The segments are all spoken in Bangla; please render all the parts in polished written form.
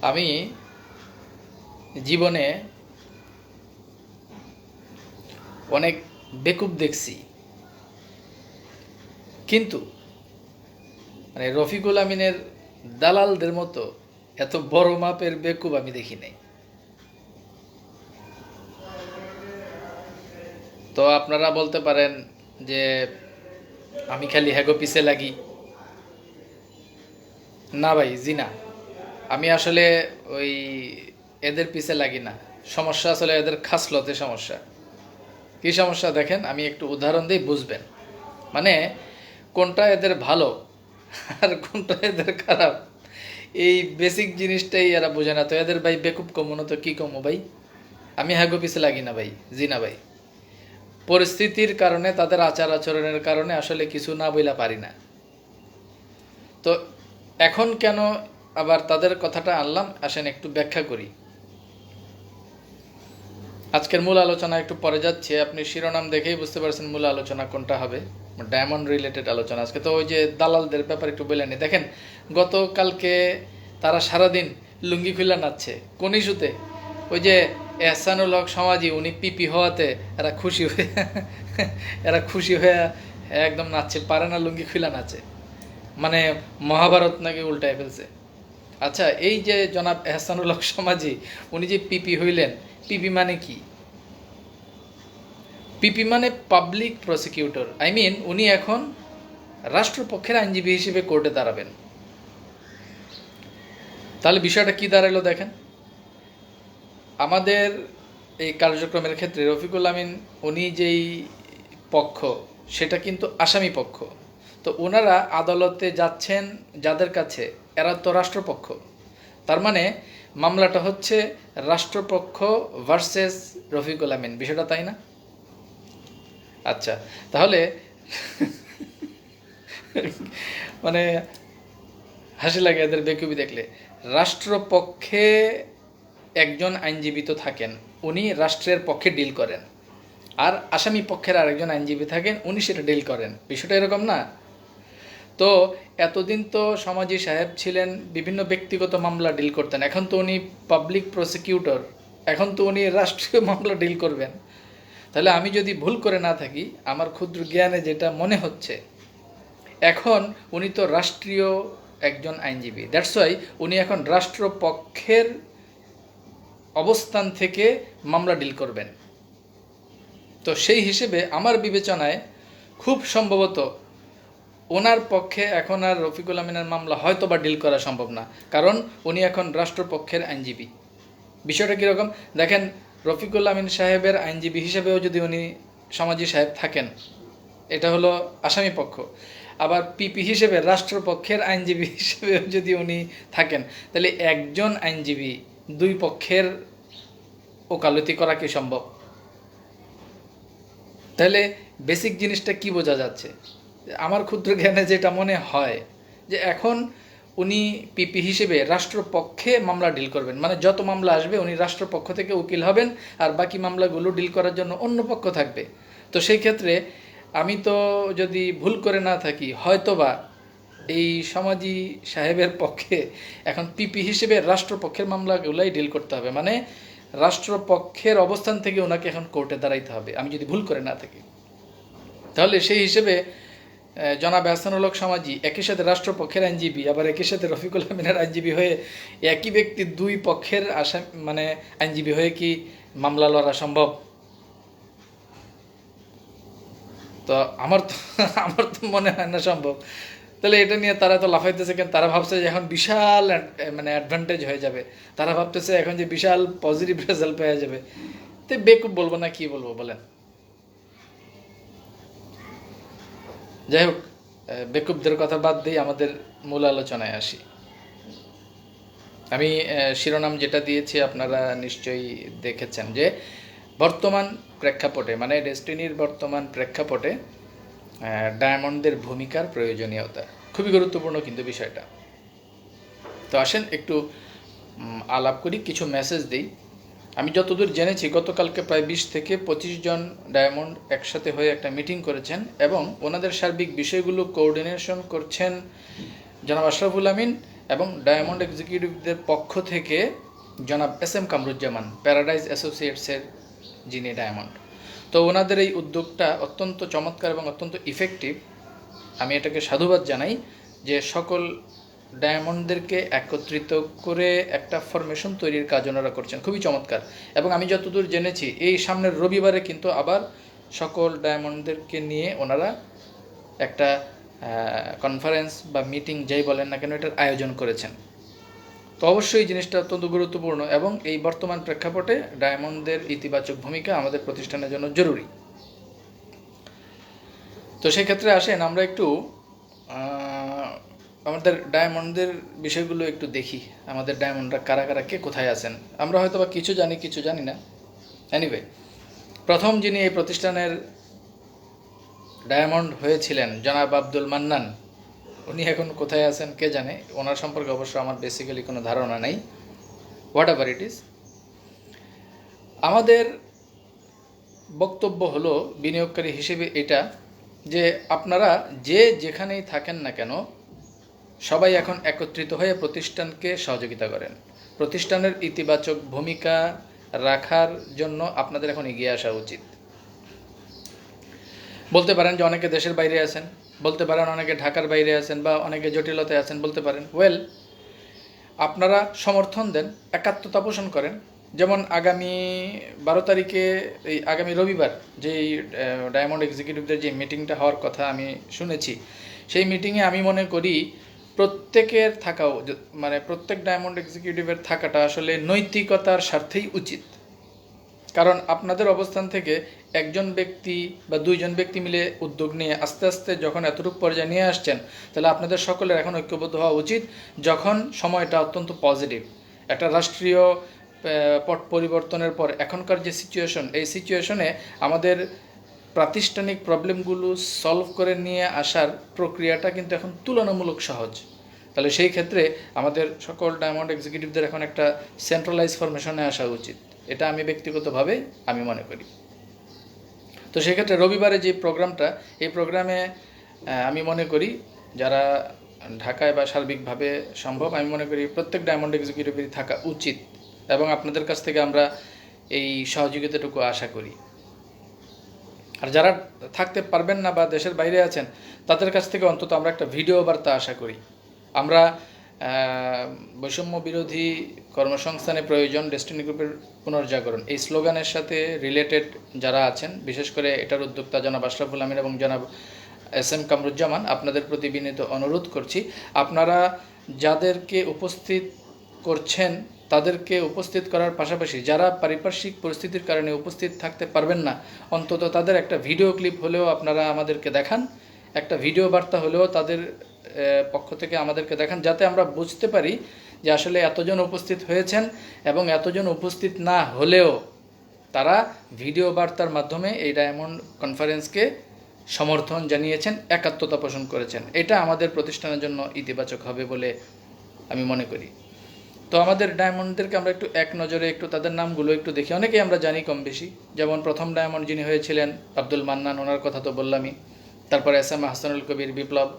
আমি জীবনে অনেক বেকুব দেখছি, কিন্তু মানে রফিকুল আমিনের দালালদের মতো এত বড় মাপের বেকুব আমি দেখি নাই। তো আপনারা বলতে পারেন যে আমি খালি হ্যাগো পিছে লাগি। না ভাই, জি না। আমি আসলে ওই এদের পিছে লাগি না। সমস্যা আসলে এদের খাসলতে সমস্যা। কি সমস্যা দেখেন, আমি একটু উদাহরণ দিই, বুঝবেন। মানে কোনটা এদের ভালো আর কোনটা এদের খারাপ, এই বেসিক জিনিসটাই এরা বোঝে না। তো এদের ভাই বেকুব কমো না তো কি কমো ভাই? আমি হ্যাগো পিছে লাগি না ভাই, জি না ভাই। পরিস্থিতির কারণে, তাদের আচার আচরণের কারণে আসলে কিছু না বইলা পারি না। তো এখন কেন আবার তাদের কথাটা আনলাম, আসেন একটু ব্যাখ্যা করি। আজকের মূল আলোচনা একটু পরে যাচ্ছে, আপনি শিরোনাম দেখেই বুঝতে পারছেন মূল আলোচনা কোনটা হবে। ডায়মন্ড রিলেটেড আলোচনা আজকে। তো ওই যে দালালদের ব্যাপারে একটু বলে নি। দেখেন, গতকালকে তারা সারাদিন লুঙ্গি খুলে নাচছে কোন ইস্যুতে? ওই যে এহসানুল হক সমাজি, উনি পিপি হওয়াতে এরা খুশি হয়ে এরা খুশি হয়ে একদম নাচছে, পারে না লুঙ্গি খুলে নাচে। মানে মহাভারত নাকি উল্টায় ফেলছে। আচ্ছা, এই যে জনাব এহসানুল হক সমাজি, উনি যে পিপি হইলেন, পিপি মানে কি? পিপি মানে পাবলিক প্রসিকিউটর, আই মিন উনি এখন রাষ্ট্রপক্ষের আইনজীবী হিসেবে কোর্টে দাঁড়াবেন। তাহলে বিষয়টা কি দাঁড়ালো দেখেন। আমাদের এই কার্যক্রমের ক্ষেত্রে রফিকুল আমিন উনি যেই পক্ষ, সেটা কিন্তু আসামি পক্ষ। তো ওনারা আদালতে যাচ্ছেন যাদের কাছে, এরা তো রাষ্ট্রপক্ষ। তার মানে মামলাটা হচ্ছে রাষ্ট্রপক্ষ ভার্সেস রফিকুল আমিন, বিষয়টা তাই না? আচ্ছা, তাহলে মানে হাসি লাগে এদের বেকুবি দেখলে। রাষ্ট্রপক্ষে একজন আইনজীবী তো থাকেন, উনি রাষ্ট্রের পক্ষে ডিল করেন। আর আসামি পক্ষের আরেকজন আইনজীবী থাকেন, উনি সেটা ডিল করেন। বিষয়টা এরকম না? তো এতদিন তো সমাজি সাহেব ছিলেন, বিভিন্ন ব্যক্তিগত মামলা ডিল করতেন। এখন তো উনি পাবলিক প্রসিকিউটর, এখন তো উনি রাষ্ট্রীয় মামলা ডিল করবেন। তাহলে আমি যদি ভুল করে না থাকি, আমার ক্ষুদ্র জ্ঞানে যেটা মনে হচ্ছে, এখন উনি তো রাষ্ট্রীয় একজন আইনজীবী। দ্যাটস ওয়াই উনি এখন রাষ্ট্রপক্ষের অবস্থান থেকে মামলা ডিল করবেন। তো সেই হিসেবে আমার বিবেচনায় খুব সম্ভবত ওনার পক্ষে এখন আর রফিকুল আমিনের মামলা হয়তো বা ডিল করা সম্ভব না, কারণ উনি এখন রাষ্ট্রপক্ষের আইনজীবী। বিষয়টা কীরকম দেখেন, রফিকুল আমিন সাহেবের আইনজীবী হিসেবেও যদি উনি সমাজি সাহেব থাকেন, এটা হলো আসামি পক্ষ। আবার পিপি হিসেবে রাষ্ট্রপক্ষের আইনজীবী হিসেবেও যদি উনি থাকেন, তাহলে একজন আইনজীবী দুই পক্ষের ওকালতি করা কি সম্ভব? তাহলে বেসিক জিনিসটা কি বোঝা যাচ্ছে? আমার ক্ষুদ্র জ্ঞানে যেটা মনে হয়, যে এখন উনি পিপি হিসেবে রাষ্ট্রপক্ষে মামলা ডিল করবেন। মানে যত মামলা আসবে উনি রাষ্ট্রপক্ষ থেকে উকিল হবেন, আর বাকি মামলাগুলো ডিল করার জন্য অন্য পক্ষ থাকবে। তো সেই ক্ষেত্রে আমি তো যদি ভুল করে না থাকি, হয়তোবা এই সমাজি সাহেবের পক্ষে এখন পিপি হিসেবে রাষ্ট্রপক্ষের মামলাগুলাই ডিল করতে হবে। মানে রাষ্ট্রপক্ষের অবস্থান থেকে ওনাকে এখন কোর্টে দাঁড়াইতে হবে, আমি যদি ভুল করে না থাকি। তাহলে সেই হিসেবে জনাব এহসানুল হক সমাজি একই সাথে রাষ্ট্রপক্ষের আইনজীবী, আবার একই সাথে রফিকুল আমিনের আইনজীবী হয়ে, একই ব্যক্তি দুই পক্ষের মানে আইনজীবী হয়ে কি মামলা লড়া সম্ভব? তো আমার তো মনে হয় না সম্ভব। তাহলে এটা নিয়ে তারা তো লাফাইতেছে কেন? তারা ভাবছে যে এখন বিশাল মানে অ্যাডভান্টেজ হয়ে যাবে, তারা ভাবতেছে এখন যে বিশাল পজিটিভ রেজাল্ট পাওয়া যাবে। তো বেকুব বলবো না কি বলবো বলেন? যাই হোক, বেকুবদের কথা বাদ দিয়ে আমাদের মূল আলোচনায় আসি। আমি শিরোনাম যেটা দিয়েছি আপনারা নিশ্চয়ই দেখেছেন, যে বর্তমান প্রেক্ষাপটে, মানে ডেস্টিনির বর্তমান প্রেক্ষাপটে ডায়মন্ডদের ভূমিকার প্রয়োজনীয়তা খুবই গুরুত্বপূর্ণ কিন্তু বিষয়টা। তো আসেন একটু আলাপ করি, কিছু মেসেজ দিই। আমি যতদূর জেনেছি, গতকালকে প্রায় 20 থেকে 25 জন ডায়মন্ড একসাথে হয়ে একটা মিটিং করেছেন, এবং ওনাদের সার্বিক বিষয়গুলো কোঅর্ডিনেশন করছেন জনাব আশরাফুল আমিন এবং ডায়মন্ড এক্সিকিউটিভদের পক্ষ থেকে জনাব এস এম কামরুজ্জামান, প্যারাডাইজ অ্যাসোসিয়েটসের যিনি ডায়মন্ড। তো ওনাদের এই উদ্যোগটা অত্যন্ত চমৎকার এবং অত্যন্ত ইফেক্টিভ। আমি এটাকে সাধুবাদ জানাই যে সকল ডায়মন্ডদেরকে একত্রিত করে একটা ফরমেশন তৈরির কাজ ওনারা করছেন, খুবই চমৎকার। এবং আমি যতদূর জেনেছি এই সামনের রবিবারে কিন্তু আবার সকল ডায়মন্ডদেরকে নিয়ে ওনারা একটা কনফারেন্স বা মিটিং যাই বলেন না কেন এটার আয়োজন করেছেন। তো অবশ্যই জিনিসটা অত্যন্ত গুরুত্বপূর্ণ এবং এই বর্তমান প্রেক্ষাপটে ডায়মন্ডদের ইতিবাচক ভূমিকা আমাদের প্রতিষ্ঠানের জন্য জরুরি। তো সেক্ষেত্রে আসেন আমরা একটু আমাদের ডায়মন্ডদের বিষয়গুলো একটু দেখি। আমাদের ডায়মন্ডরা কারা কারা, কে কোথায় আছেন। আমরা হয়তো বা কিছু জানি, কিছু জানি না। এনিওয়ে, প্রথম যিনি এই প্রতিষ্ঠানের ডায়মন্ড হয়েছিলেন জনাব আব্দুল মান্নান, উনি এখন কোথায় আছেন কে জানে। ওনার সম্পর্কে অবশ্য আমার বেসিক্যালি কোনো ধারণা নেই। হোয়াট এভার ইট ইজ, আমাদের বক্তব্য হলো বিনিয়োগকারী হিসেবে এটা যে আপনারা যে যেখানেই থাকেন না কেন সবাই এখন একত্রিত হয়ে প্রতিষ্ঠানকে সহযোগিতা করেন। প্রতিষ্ঠানের ইতিবাচক ভূমিকা রাখার জন্য আপনাদের এখন এগিয়ে আসা উচিত। বলতে পারেন যে অনেকে দেশের বাইরে আছেন, বলতে পারেন অনেকে ঢাকার বাইরে আছেন, বা অনেকে জটিলতায় আছেন বলতে পারেন। আপনারা সমর্থন দেন, একাত্মতা পোষণ করেন। যেমন আগামী 12 তারিখে, এই আগামী রবিবার যেই ডায়মন্ড এক্সিকিউটিভদের যে মিটিংটা হওয়ার কথা আমি শুনেছি, সেই মিটিংয়ে আমি মনে করি প্রত্যেকের থাকাও, মানে প্রত্যেক ডায়মন্ড এক্সিকিউটিভের থাকাটা আসলে নৈতিকতার স্বার্থেই উচিত। কারণ আপনাদের অবস্থান থেকে একজন ব্যক্তি বা দুইজন ব্যক্তি মিলে উদ্যোগ নিয়ে আস্তে আস্তে যখন এতটুকু পর্যায়ে নিয়ে আসছেন, তাহলে আপনাদের সকলের এখন ঐক্যবদ্ধ হওয়া উচিত। যখন সময়টা অত্যন্ত পজিটিভ, একটা রাষ্ট্রীয় পট পরিবর্তনের পর এখনকার যে সিচুয়েশন, এই সিচুয়েশনে আমাদের প্রাতিষ্ঠানিক প্রবলেমগুলো সলভ করে নিয়ে আসার প্রক্রিয়াটা কিন্তু এখন তুলনামূলক সহজ। তাহলে সেই ক্ষেত্রে আমাদের সকল ডায়মন্ড এক্সিকিউটিভদের এখন একটা সেন্ট্রালাইজ ফরমেশনে আসা উচিত, এটা আমি ব্যক্তিগতভাবে আমি মনে করি। তো সেক্ষেত্রে রবিবারে যে প্রোগ্রামটা, এই প্রোগ্রামে আমি মনে করি যারা ঢাকায় বা সার্বিকভাবে সম্ভব, আমি মনে করি প্রত্যেক ডায়মন্ড এক্সিকিউটিভেরই থাকা উচিত এবং আপনাদের কাছ থেকে আমরা এই সহযোগিতাটুকু আশা করি। আর যারা থাকতে পারবেন না বা দেশের বাইরে আছেন, তাদের কাছ থেকে অন্তত আমরা একটা ভিডিও বার্তা আশা করি। আমরা বৈষম্য বিরোধী কর্মসংস্থানে প্রয়োজন, ডেস্টিনি গ্রুপের পুনর্জাগরণ, এই স্লোগানের সাথে রিলেটেড যারা আছেন, বিশেষ করে এটার উদ্যোক্তা জনাব আশরাফুল আমিন এবং জনাব এস এম কামরুজ্জামান, আপনাদের প্রতি বিনীত অনুরোধ করছি, আপনারা যাদেরকে উপস্থিত করছেন তাদেরকে উপস্থিত করার পাশাপাশি যারা পারিপার্শ্বিক পরিস্থিতির কারণে উপস্থিত থাকতে পারবেন না, অন্তত তাদের একটা ভিডিও ক্লিপ হলেও আপনারা আমাদেরকে দেখান, একটা ভিডিও বার্তা হলেও তাদের পক্ষ থেকে আমাদেরকে দেখান, যাতে আমরা বুঝতে পারি যে আসলে এতজন উপস্থিত হয়েছেন এবং এতজন উপস্থিত না হলেও তারা ভিডিও বার্তার মাধ্যমে এই ডায়মন্ড কনফারেন্সকে সমর্থন জানিয়েছেন, একাত্মতা পোষণ করেছেন। এটা আমাদের প্রতিষ্ঠানের জন্য ইতিবাচক হবে বলে আমি মনে করি। তো আমাদের ডায়মন্ডদেরকে আমরা একটু এক নজরে একটু তাদের নামগুলো একটু দেখি। অনেকেই আমরা জানি কম বেশি, যেমন প্রথম ডায়মন্ড যিনি হয়েছিলেন আব্দুল মান্নান, ওনার কথা তো বললামই। তারপরে এস এম হাসানুল কবির বিপ্লব,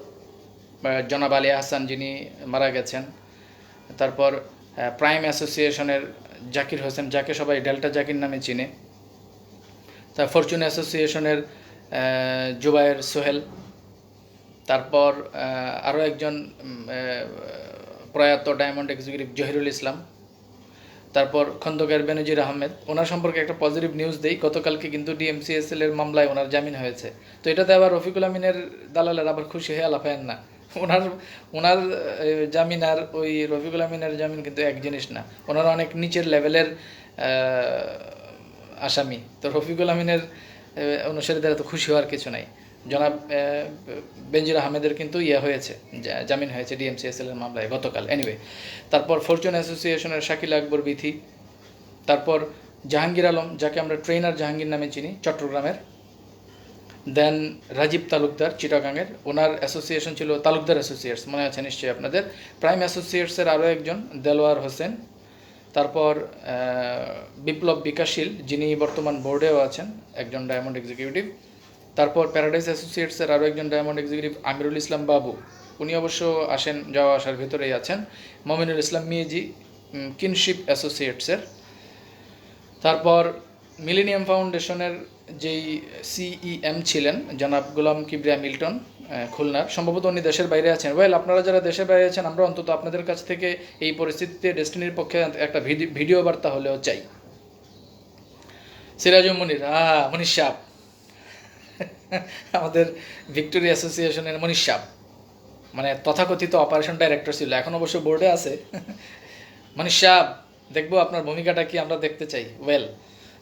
জনাব আলী হাসান যিনি মারা গেছেন। তারপর প্রাইম অ্যাসোসিয়েশনের জাকির হোসেন, যাকে সবাই ডেল্টা জাকির নামে চিনে। তার ফরচুন অ্যাসোসিয়েশনের জুবায়ের সোহেল। তারপর আরও একজন প্রয়াত ডায়মন্ড এক্সিকিউটিভ জহিরুল ইসলাম। তারপর খন্দকার বেনজির আহমেদ, ওনার সম্পর্কে একটা পজিটিভ নিউজ দেই, গতকালকে কিন্তু ডিএমসিএসএল এর মামলায় ওনার জামিন হয়েছে। তো এটাতে আবার রফিকুল আমিনের দালালের আবার খুশি হয়ে লাফায়েন না, ওনার জামিন আর ওই রফিকুল আমিনের জামিন কিন্তু এক জিনিস না, ওনারা অনেক নিচের লেভেলের আসামি। তো রফিকুল আমিনের অনুসারীদের তো খুশি হওয়ার কিছু নাই। জনাব বেনজির আহমেদের কিন্তু হয়েছে, জামিন হয়েছে ডিএমসিএসএল এর মামলায় গতকাল। এনিওয়ে, তারপর ফরচুন অ্যাসোসিয়েশনের শাকিল আকবর বিথি। তারপর জাহাঙ্গীর আলম, যাকে আমরা ট্রেনার জাহাঙ্গীর নামে চিনি, চট্টগ্রামের। দেন রাজীব তালুকদার, চিটাগাংয়ের, ওনার অ্যাসোসিয়েশন ছিল তালুকদার অ্যাসোসিয়েটস, মনে আছে নিশ্চয়ই আপনাদের। প্রাইম অ্যাসোসিয়েটসের আরও একজন দেলোয়ার হোসেন। তারপর বিপ্লব বিকাশশীল, যিনি বর্তমান বোর্ডেও আছেন, একজন ডায়মন্ড এক্সিকিউটিভ। তারপর প্যারাডাইস অ্যাসোসিয়েটসের আরও একজন ডায়মন্ড এক্সিকিউটিভ আমিরুল ইসলাম বাবু। উনি অবশ্য আসেন, যাওয়া আসার ভেতরেই আছেন। মমিনুল ইসলাম মিয়াজি, কিনশিপ অ্যাসোসিয়েটসের। তারপর মিলেনিয়াম ফাউন্ডেশনের যেই সিইএম ছিলেন জনাব গোলাম কিবরিয়া মিল্টন, খুলনার, সম্ভবত উনি দেশের বাইরে আছেন। ওয়েল, আপনারা যারা দেশের বাইরে আছেন, আমরা অন্তত আপনাদের কাছ থেকে এই পরিস্থিতিতে ডেস্টিনির পক্ষে একটা ভিডিও বার্তা হলেও চাই। সিরাজুল মুনির, মনীষ সাহ, আমাদের ভিক্টোরিয়া অ্যাসোসিয়েশনের মনীষ সাহ, মানে তথাকথিত অপারেশন ডাইরেক্টর ছিল, এখন অবশ্য বোর্ডে আছে। মনীষ সাহ, দেখবো আপনার ভূমিকাটা কি, আমরা দেখতে চাই। ওয়েল,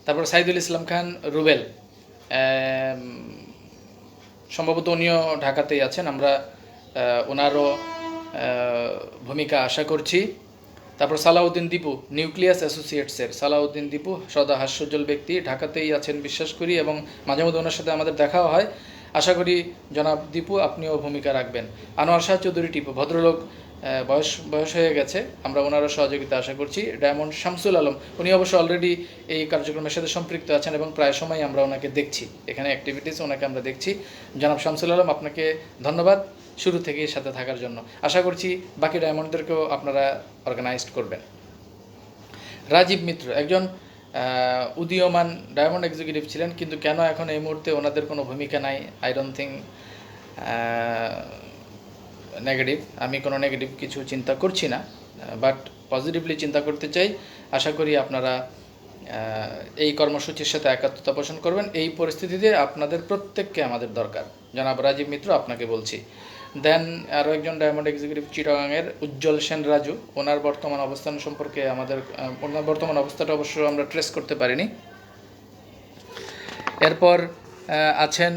তারপর সাইদুল ইসলাম খান রুবেল, সম্ভবত উনিও ঢাকাতেই আছেন, আমরা ওনারও ভূমিকা আশা করছি। তারপর সালাউদ্দিন দীপু, নিউক্লিয়াস অ্যাসোসিয়েটসের সালাউদ্দিন দীপু, সদা হাস্যোজ্জ্বল ব্যক্তি, ঢাকাতেই আছেন বিশ্বাস করি, এবং মাঝে মধ্যে ওনার সাথে আমাদের দেখাও হয়। আশা করি জনাব দীপু আপনিও ভূমিকা রাখবেন। আনোয়ার শাহ চৌধুরী টিপু, ভদ্রলোক, বয়স হয়ে গেছে, আমরা ওনারও সহযোগিতা আশা করছি। ডায়মন্ড শামসুল আলম, উনি অবশ্য অলরেডি এই কার্যক্রমের সাথে সম্পৃক্ত আছেন এবং প্রায় সময় আমরা ওনাকে দেখছি, এখানে অ্যাক্টিভিটিস ওনাকে আমরা দেখছি। জনাব শামসুল আলম, আপনাকে ধন্যবাদ শুরু থেকেই সাথে থাকার জন্য। আশা করছি বাকি ডায়মন্ডদেরকেও আপনারা অর্গানাইজড করবেন। রাজীব মিত্র, একজন উদীয়মান ডায়মন্ড এক্সিকিউটিভ ছিলেন, কিন্তু কেন এখন এই মুহূর্তে ওনাদের কোনো ভূমিকা নাই, আই ডোন্ট থিঙ্ক নেগেটিভ, আমি কোনো নেগেটিভ কিছু চিন্তা করছি না, বাট পজিটিভলি চিন্তা করতে চাই। আশা করি আপনারা এই কর্মসূচির সাথে একাত্মতা পোষণ করবেন। এই পরিস্থিতিতে আপনাদের প্রত্যেককে আমাদের দরকার। জনাব রাজীব মিত্র, আপনাকে বলছি। দেন আরও একজন ডায়মন্ড এক্সিকিউটিভ চিটাগাংয়ের উজ্জ্বল সেন রাজু, ওনার বর্তমান অবস্থান সম্পর্কে ওনার বর্তমান অবস্থাটা অবশ্য আমরা ট্রেস করতে পারিনি। এরপর আছেন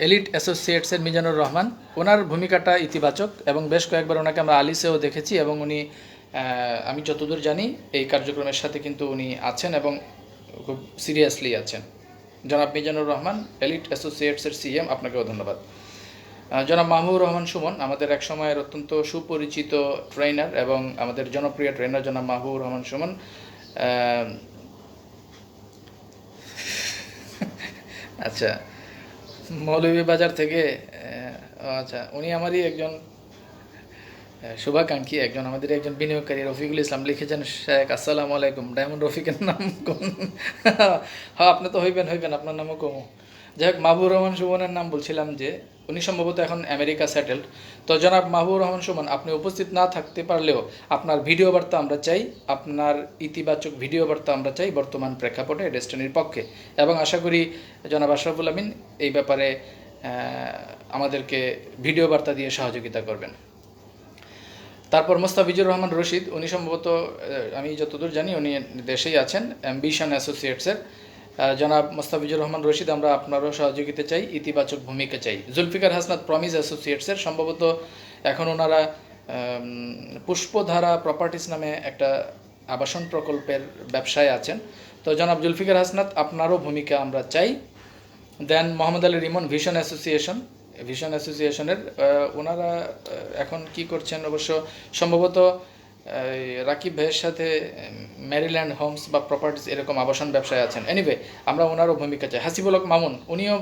এলিট অ্যাসোসিয়েটসের মিজানুর রহমান, ওনার ভূমিকাটা ইতিবাচক এবং বেশ কয়েকবার ওনাকে আমরা আলিসেও দেখেছি, এবং উনি আমি যতদূর জানি এই কার্যক্রমের সাথে কিন্তু উনি আছেন এবং খুব সিরিয়াসলি আছেন। জনাব মিজানুর রহমান, এলিট অ্যাসোসিয়েটসের সিএম, আপনাকেও ধন্যবাদ। জনাব মাহবুবুর রহমান সুমন, আমাদের এক সময়ের অত্যন্ত সুপরিচিত ট্রেনার এবং আমাদের জনপ্রিয় ট্রেনার জনাব মাহবুবুর রহমান সুমন। আচ্ছা, মৌলভীবাজার থেকে, আচ্ছা, উনি আমারই একজন শুভাকাঙ্ক্ষী, একজন আমাদের একজন বিনিয়োগকারী রফিকুল ইসলাম লিখেছেন, শেখ আসসালামু আলাইকুম, ডায়মন্ড রফিকের নাম কোন? হ্যাঁ, আপনি তো হইবেন, আপনার নামও কমো। যাই হোক, মাহবুবুর রহমান সুমনের নাম বলছিলাম যে উনি সম্ভবত এখন আমেরিকা সেটেলড। তো জনাব মাহবুবুর রহমান সুমন, আপনি উপস্থিত না থাকতে পারলেও আপনার ভিডিও বার্তা আমরা চাই, আপনার ইতিবাচক ভিডিও বার্তা আমরা চাই বর্তমান প্রেক্ষাপটে ডেস্টিনির পক্ষে, এবং আশা করি জনাব আশরাফুল আমিন এই ব্যাপারে আমাদেরকে ভিডিও বার্তা দিয়ে সহযোগিতা করবেন। তারপর মোস্তাফিজুর রহমান রশিদ, উনি সম্ভবত, আমি যতদূর জানি উনি দেশেই আছেন, অ্যাম্বিশন অ্যাসোসিয়েটসের। জনাব মোস্তাফিজুর রহমান রশিদ, আমরা আপনারও সহযোগিতা চাই, ইতিবাচক ভূমিকা চাই। জুলফিকার হাসনাত প্রমিস অ্যাসোসিয়েটসের, সম্ভবত এখন ওনারা পুষ্পধারা প্রপার্টিস নামে একটা আবাসন প্রকল্পের ব্যবসায় আছেন। তো জনাব জুলফিকার হাসনাত, আপনারও ভূমিকা আমরা চাই। দেন মোহাম্মদ আলী রিমন, ভিশন অ্যাসোসিয়েশনের, ওনারা এখন কি করছেন অবশ্য, সম্ভবত রাকিব ভাইয়ের সাথে ম্যারিল্যান্ড হোমস বা প্রপার্টিস এরকম আবাসন ব্যবসায় আছেন। এনিওয়ে, আমরা ওনারও ভূমিকা চাই। হাসিবুল হক মামুন, উনিও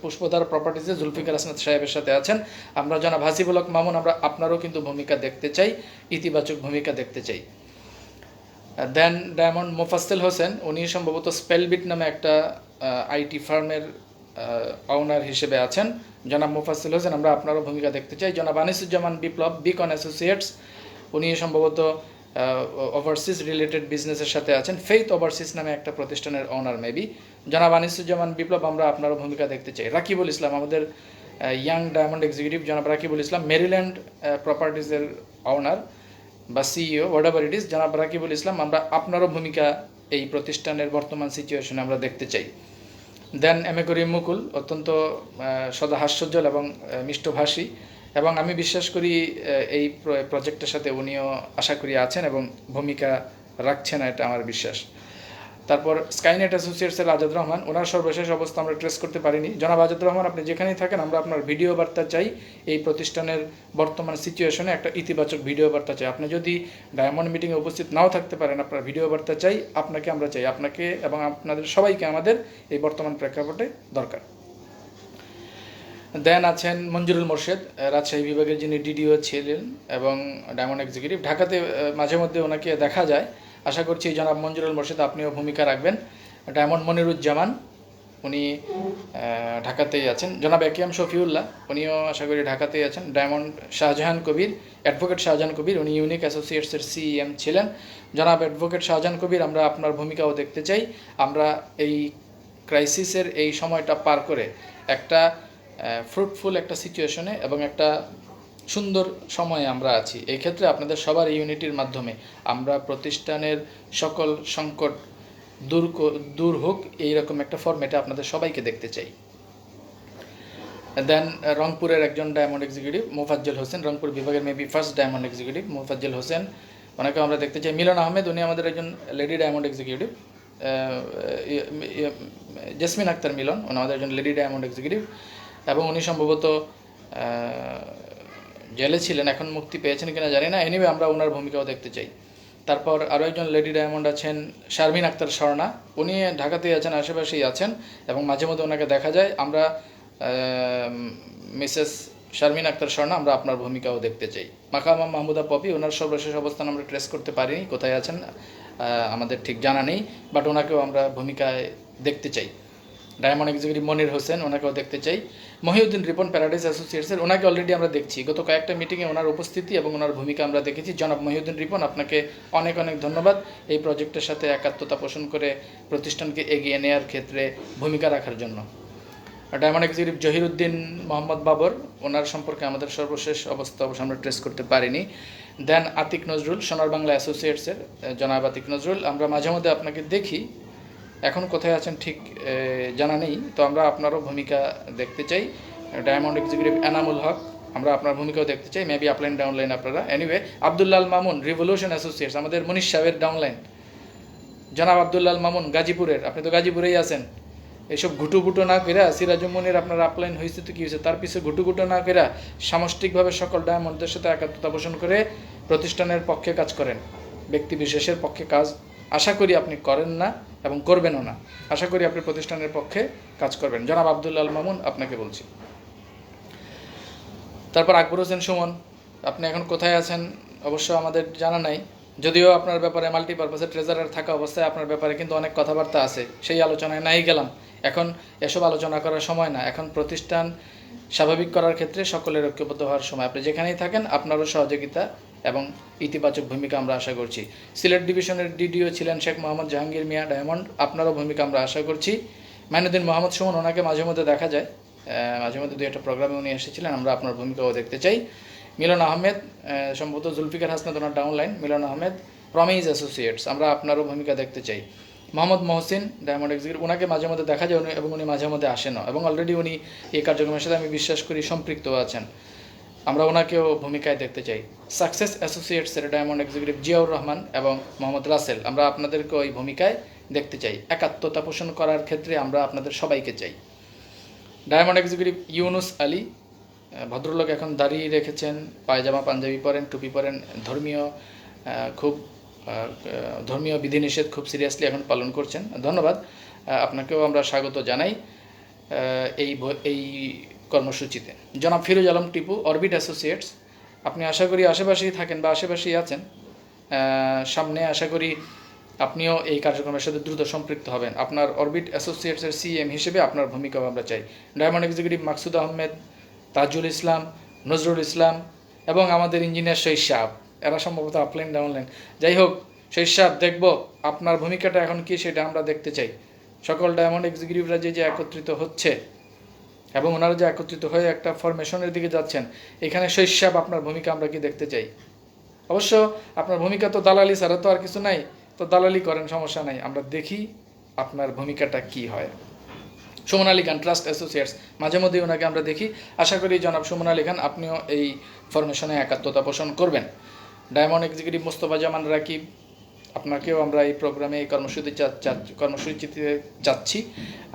পুষ্পধারা প্রপার্টিসে জুলফিকার হাসনাত সাহেবের সাথে আছেন। আমরা জনাব হাসিবুল হক মামুন, আমরা আপনারও কিন্তু ভূমিকা দেখতে চাই, ইতিবাচক ভূমিকা দেখতে চাই। দেন ডায়মন্ড মোফাজ্জেল হোসেন, উনি সম্ভবত স্পেলবিট নামে একটা আইটি ফার্মের ওনার হিসেবে আছেন। জনাব মোফাজ্জেল হোসেন, আমরা আপনারও ভূমিকা দেখতে চাই। জনাব আনিসুজ্জামান বিপ্লব, বিকন অ্যাসোসিয়েটস, উনি সম্ভবত ওভারসিজ রিলেটেড বিজনেসের সাথে আছেন, ফেইথ ওভারসিজ নামে একটা প্রতিষ্ঠানের ওনার মেবি। জনাব আনিসুজ্জামান বিপ্লব, আমরা আপনারও ভূমিকা দেখতে চাই। রাকিবুল ইসলাম, আমাদের ইয়াং ডায়মন্ড এক্সিকিউটিভ জনাব রাকিবুল ইসলাম, মেরিল্যান্ড প্রপার্টিজের ওনার বা CEO, what ever it is, জনাব রাকিবুল ইসলাম, আমরা আপনারও ভূমিকা এই প্রতিষ্ঠানের বর্তমান সিচুয়েশনে আমরা দেখতে চাই। দেন এম এ করিম মুকুল, অত্যন্ত সদা হাস্যোজ্জ্বল এবং মিষ্টভাষী, এবং আমি বিশ্বাস করি এই প্রজেক্টের সাথে উনিও আশা করি আছেন এবং ভূমিকা রাখছেন, এটা আমার বিশ্বাস। তারপর স্কাইনেট অ্যাসোসিয়েটসের আজাদ রহমান, ওনার সর্বশেষ অবস্থা আমরা ট্রেস করতে পারিনি। জনাব আজাদ রহমান, আপনি যেখানেই থাকেন, আমরা আপনার ভিডিও বার্তা চাই, এই প্রতিষ্ঠানের বর্তমান সিচুয়েশনে একটা ইতিবাচক ভিডিও বার্তা চাই। আপনি যদি ডায়মন্ড মিটিংয়ে উপস্থিত নাও থাকতে পারেন, আপনার ভিডিও বার্তা চাই, আপনাকে আমরা চাই, আপনাকে এবং আপনাদের সবাইকে আমাদের এই বর্তমান প্রেক্ষাপটে দরকার। দেন আছেন মঞ্জুরুল মোর্শেদ, রাজশাহী বিভাগের যিনি ডিডিও ছিলেন এবং ডায়মন্ড এক্সিকিউটিভ। ঢাকাতে মাঝে মধ্যে ওনাকে দেখা যায়। আশা করছি জনাব মঞ্জুরুল মোর্শেদ আপনিও ভূমিকা রাখবেন। ডায়মন্ড মনিরুজ্জামান, উনি ঢাকাতেই আছেন। জনাব একিয়াম শফিউল্লাহ, উনিও আশা করি ঢাকাতেই আছেন। ডায়মন্ড শাহজাহান কবির, অ্যাডভোকেট শাহজাহান কবির, উনি ইউনিক অ্যাসোসিয়েটসের সিএম ছিলেন। জনাব অ্যাডভোকেট শাহজাহান কবির, আমরা আপনার ভূমিকাও দেখতে চাই। আমরা এই ক্রাইসিসের এই সময়টা পার করে একটা ফ্রুটফুল একটা সিচুয়েশনে এবং একটা সুন্দর সময়ে আমরা আছি। এই ক্ষেত্রে আপনাদের সবার ইউনিটির মাধ্যমে আমরা প্রতিষ্ঠানের সকল সংকট দূর হোক, এইরকম একটা ফরম্যাটে আপনাদের সবাইকে দেখতে চাই। দেন রংপুরের একজন ডায়মন্ড এক্সিকিউটিভ মোফাজ্জল হোসেন, রংপুর বিভাগের maybe first diamond executive Mofazzal Hossain, ওনাকে আমরা দেখতে চাই। মিলন আহমেদ, উনি আমাদের একজন lady diamond executive. Jasmin Akter Milon, উনি আমাদের একজন লেডি ডায়মন্ড এক্সিকিউটিভ এবং উনি সম্ভবত জেলে ছিলেন, এখন মুক্তি পেয়েছেন কিনা জানি না। এনিওয়ে আমরা ওনার ভূমিকাও দেখতে চাই। তারপর আরও একজন লেডি ডায়মন্ড আছেন শারমিন আক্তার স্বর্ণা, উনি ঢাকাতেই আছেন, আশেপাশেই আছেন এবং মাঝে মধ্যে ওনাকে দেখা যায়। আমরা মিসেস শারমিন আক্তার স্বর্ণা, আমরা আপনার ভূমিকাও দেখতে চাই। মাকামা মাহমুদা পপি, ওনার সর্বশেষ অবস্থান আমরা ট্রেস করতে পারিনি, কোথায় আছেন আমাদের ঠিক জানা নেই, বাট ওনাকেও আমরা ভূমিকায় দেখতে চাই। ডায়মন্ড এক্সিকিউটিভ মনির হোসেন, ওনাকেও দেখতে চাই। মহিউদ্দিন রিপন প্যারাডাইস অ্যাসোসিয়েটসের, ওনাকে অলরেডি আমরা দেখছি, গত কয়েকটা মিটিংয়ে ওনার উপস্থিতি এবং ওনার ভূমিকা আমরা দেখেছি। জনাব মহিউদ্দিন রিপন, আপনাকে অনেক অনেক ধন্যবাদ এই প্রজেক্টের সাথে একাত্মতা পোষণ করে প্রতিষ্ঠানকে এগিয়ে নেওয়ার ক্ষেত্রে ভূমিকা রাখার জন্য। ডায়মন্ড এক্সিকিউটিভ জহিরুদ্দিন মোহাম্মদ বাবর, ওনার সম্পর্কে আমাদের সর্বশেষ অবস্থা অবশ্য আমরা ট্রেস করতে পারিনি। দেন আতিক নজরুল, সোনার বাংলা অ্যাসোসিয়েটসের জনাব আতিক নজরুল, আমরা মাঝে মধ্যে আপনাকে দেখি, এখন কোথায় আছেন ঠিক জানা নেই, তো আমরা আপনারও ভূমিকা দেখতে চাই। ডায়মন্ড এক্সিকিউটিভ এনামুল হক, আমরা আপনার ভূমিকাও দেখতে চাই, মেবি আপলাইন ডাউনলাইন আপনারা। এনিওয়ে আবদুল্লাল মামুন রিভলিউশন অ্যাসোসিয়েটস, আমাদের মনীষ সাহেবের ডাউনলাইন। জনাব আবদুল্লাল মামুন গাজীপুরের, আপনি তো গাজীপুরেই আছেন। এসব ঘুটুঘুটো না কইরা সিরাজুমনির আপনার আপলাইন হয়েছে তো কী হয়েছে, তার পিছনে ঘুটুঘুটো না কইরা সামষ্টিকভাবে সকল ডায়মন্ডদের সাথে একাত্মতা পোষণ করে প্রতিষ্ঠানের পক্ষে কাজ করেন, ব্যক্তি বিশেষের পক্ষে কাজ আশা করি আপনি করেন না এবং করবেনও না। আশা করি আপনি প্রতিষ্ঠানের পক্ষে কাজ করবেন। জনাব আবদুল্লাল মামুন, আপনাকে বলছি। তারপর আকবর হোসেন সুমন, আপনি এখন কোথায় আছেন অবশ্য আমাদের জানা নাই, যদিও আপনার ব্যাপারে মাল্টিপারপাসের ট্রেজারার থাকা অবস্থায় আপনার ব্যাপারে কিন্তু অনেক কথাবার্তা আছে, সেই আলোচনায় নাই গেলাম। এখন এসব আলোচনা করার সময় না, এখন প্রতিষ্ঠান স্বাভাবিক করার ক্ষেত্রে সকলের ঐক্যবদ্ধ হওয়ার সময়। আপনি যেখানেই থাকেন আপনারও সহযোগিতা এবং ইতিবাচক ভূমিকা আমরা আশা করছি। সিলেট ডিভিশনের ডিডিও ছিলেন শেখ মোহাম্মদ জাহাঙ্গীর মিয়া ডায়মন্ড, আপনারও ভূমিকা আমরা আশা করছি। মাইনুদ্দিন মোহাম্মদ সুমন, ওনাকে মাঝে মধ্যে দেখা যায়, মাঝে মধ্যে দু একটা প্রোগ্রামে উনি এসেছিলেন, আমরা আপনার ভূমিকাও দেখতে চাই। মিলন আহমেদ, সম্ভবত জুলফিকার হাসনাত ওনার ডাউনলাইন। মিলন আহমেদ প্রমিজ অ্যাসোসিয়েটস, আমরা আপনারও ভূমিকা দেখতে চাই। মোহাম্মদ মহসিন ডায়মন্ড এক্সিকিউটিভ, ওনাকে মাঝে মধ্যে দেখা যায় এবং উনি মাঝে মধ্যে আসেনও এবং অলরেডি উনি এই কার্যক্রমের সাথে আমি বিশ্বাস করি সম্পৃক্ত আছেন, আমরা ওনাকেও ভূমিকায় দেখতে চাই। সাকসেস অ্যাসোসিয়েটসের ডায়মন্ড এক্সিকিউটিভ জিয়াউর রহমান এবং মোহাম্মদ রাসেল, আমরা আপনাদেরকেও এই ভূমিকায় দেখতে চাই। একাত্মতা পোষণ করার ক্ষেত্রে আমরা আপনাদের সবাইকে চাই। ডায়মন্ড এক্সিকিউটিভ ইউনুস আলী, ভদ্রলোক এখন দাঁড়িয়ে রেখেছেন, পায়জামা পাঞ্জাবি পরেন, টুপি পরেন, ধর্মীয় বিধিনিষেধ খুব সিরিয়াসলি এখন পালন করছেন, ধন্যবাদ। আপনাকেও আমরা স্বাগত জানাই এই কর্মসূচিতে। জনাব ফিরোজ আলম টিপু অরবিট অ্যাসোসিয়েটস, আপনি আশা করি আশেপাশেই থাকেন বা আশেপাশেই আছেন, সামনে আশা করি আপনিও এই কার্যক্রমের সাথে দ্রুত সম্পৃক্ত হবেন। আপনার অরবিট অ্যাসোসিয়েটসের সিএম হিসেবে আপনার ভূমিকাও আমরা চাই। ডায়মন্ড এক্সিকিউটিভ মাকসুদ আহমেদ, তাজুল ইসলাম, নজরুল ইসলাম এবং আমাদের ইঞ্জিনিয়ার শহীদ সাহেব, এরা সম্ভবত আপলাইন ডাউনলাইন। যাই হোক, শহীদ সাহেব, দেখব আপনার ভূমিকাটা এখন কি সেটা আমরা দেখতে চাই। সকল ডায়মন্ড এক্সিকিউটিভরা যে একত্রিত হচ্ছে এবং ওনারা যে একত্রিত হয়ে একটা ফরমেশনের দিকে যাচ্ছেন, এখানে শহীদ সাহেব আপনার ভূমিকা আমরা কি দেখতে চাই। অবশ্য আপনার ভূমিকা তো দালালি ছাড়া তো আর কিছু নাই, তো দালালি করেন, সমস্যা নাই, আমরা দেখি আপনার ভূমিকাটা কি হয়। সুমন আলী খান ট্রাস্ট অ্যাসোসিয়েটস, মাঝে মধ্যেই ওনাকে আমরা দেখি, আশা করি জনাব সুমন আলী খান আপনিও এই ফরমেশনে একাত্মতা পোষণ করবেন। ডায়মন্ড এক্সিকিউটিভ মোস্তফা জামান রাকিব, আপনাকেও আমরা এই প্রোগ্রামে এই কর্মসূচিতে চাচ্ছি।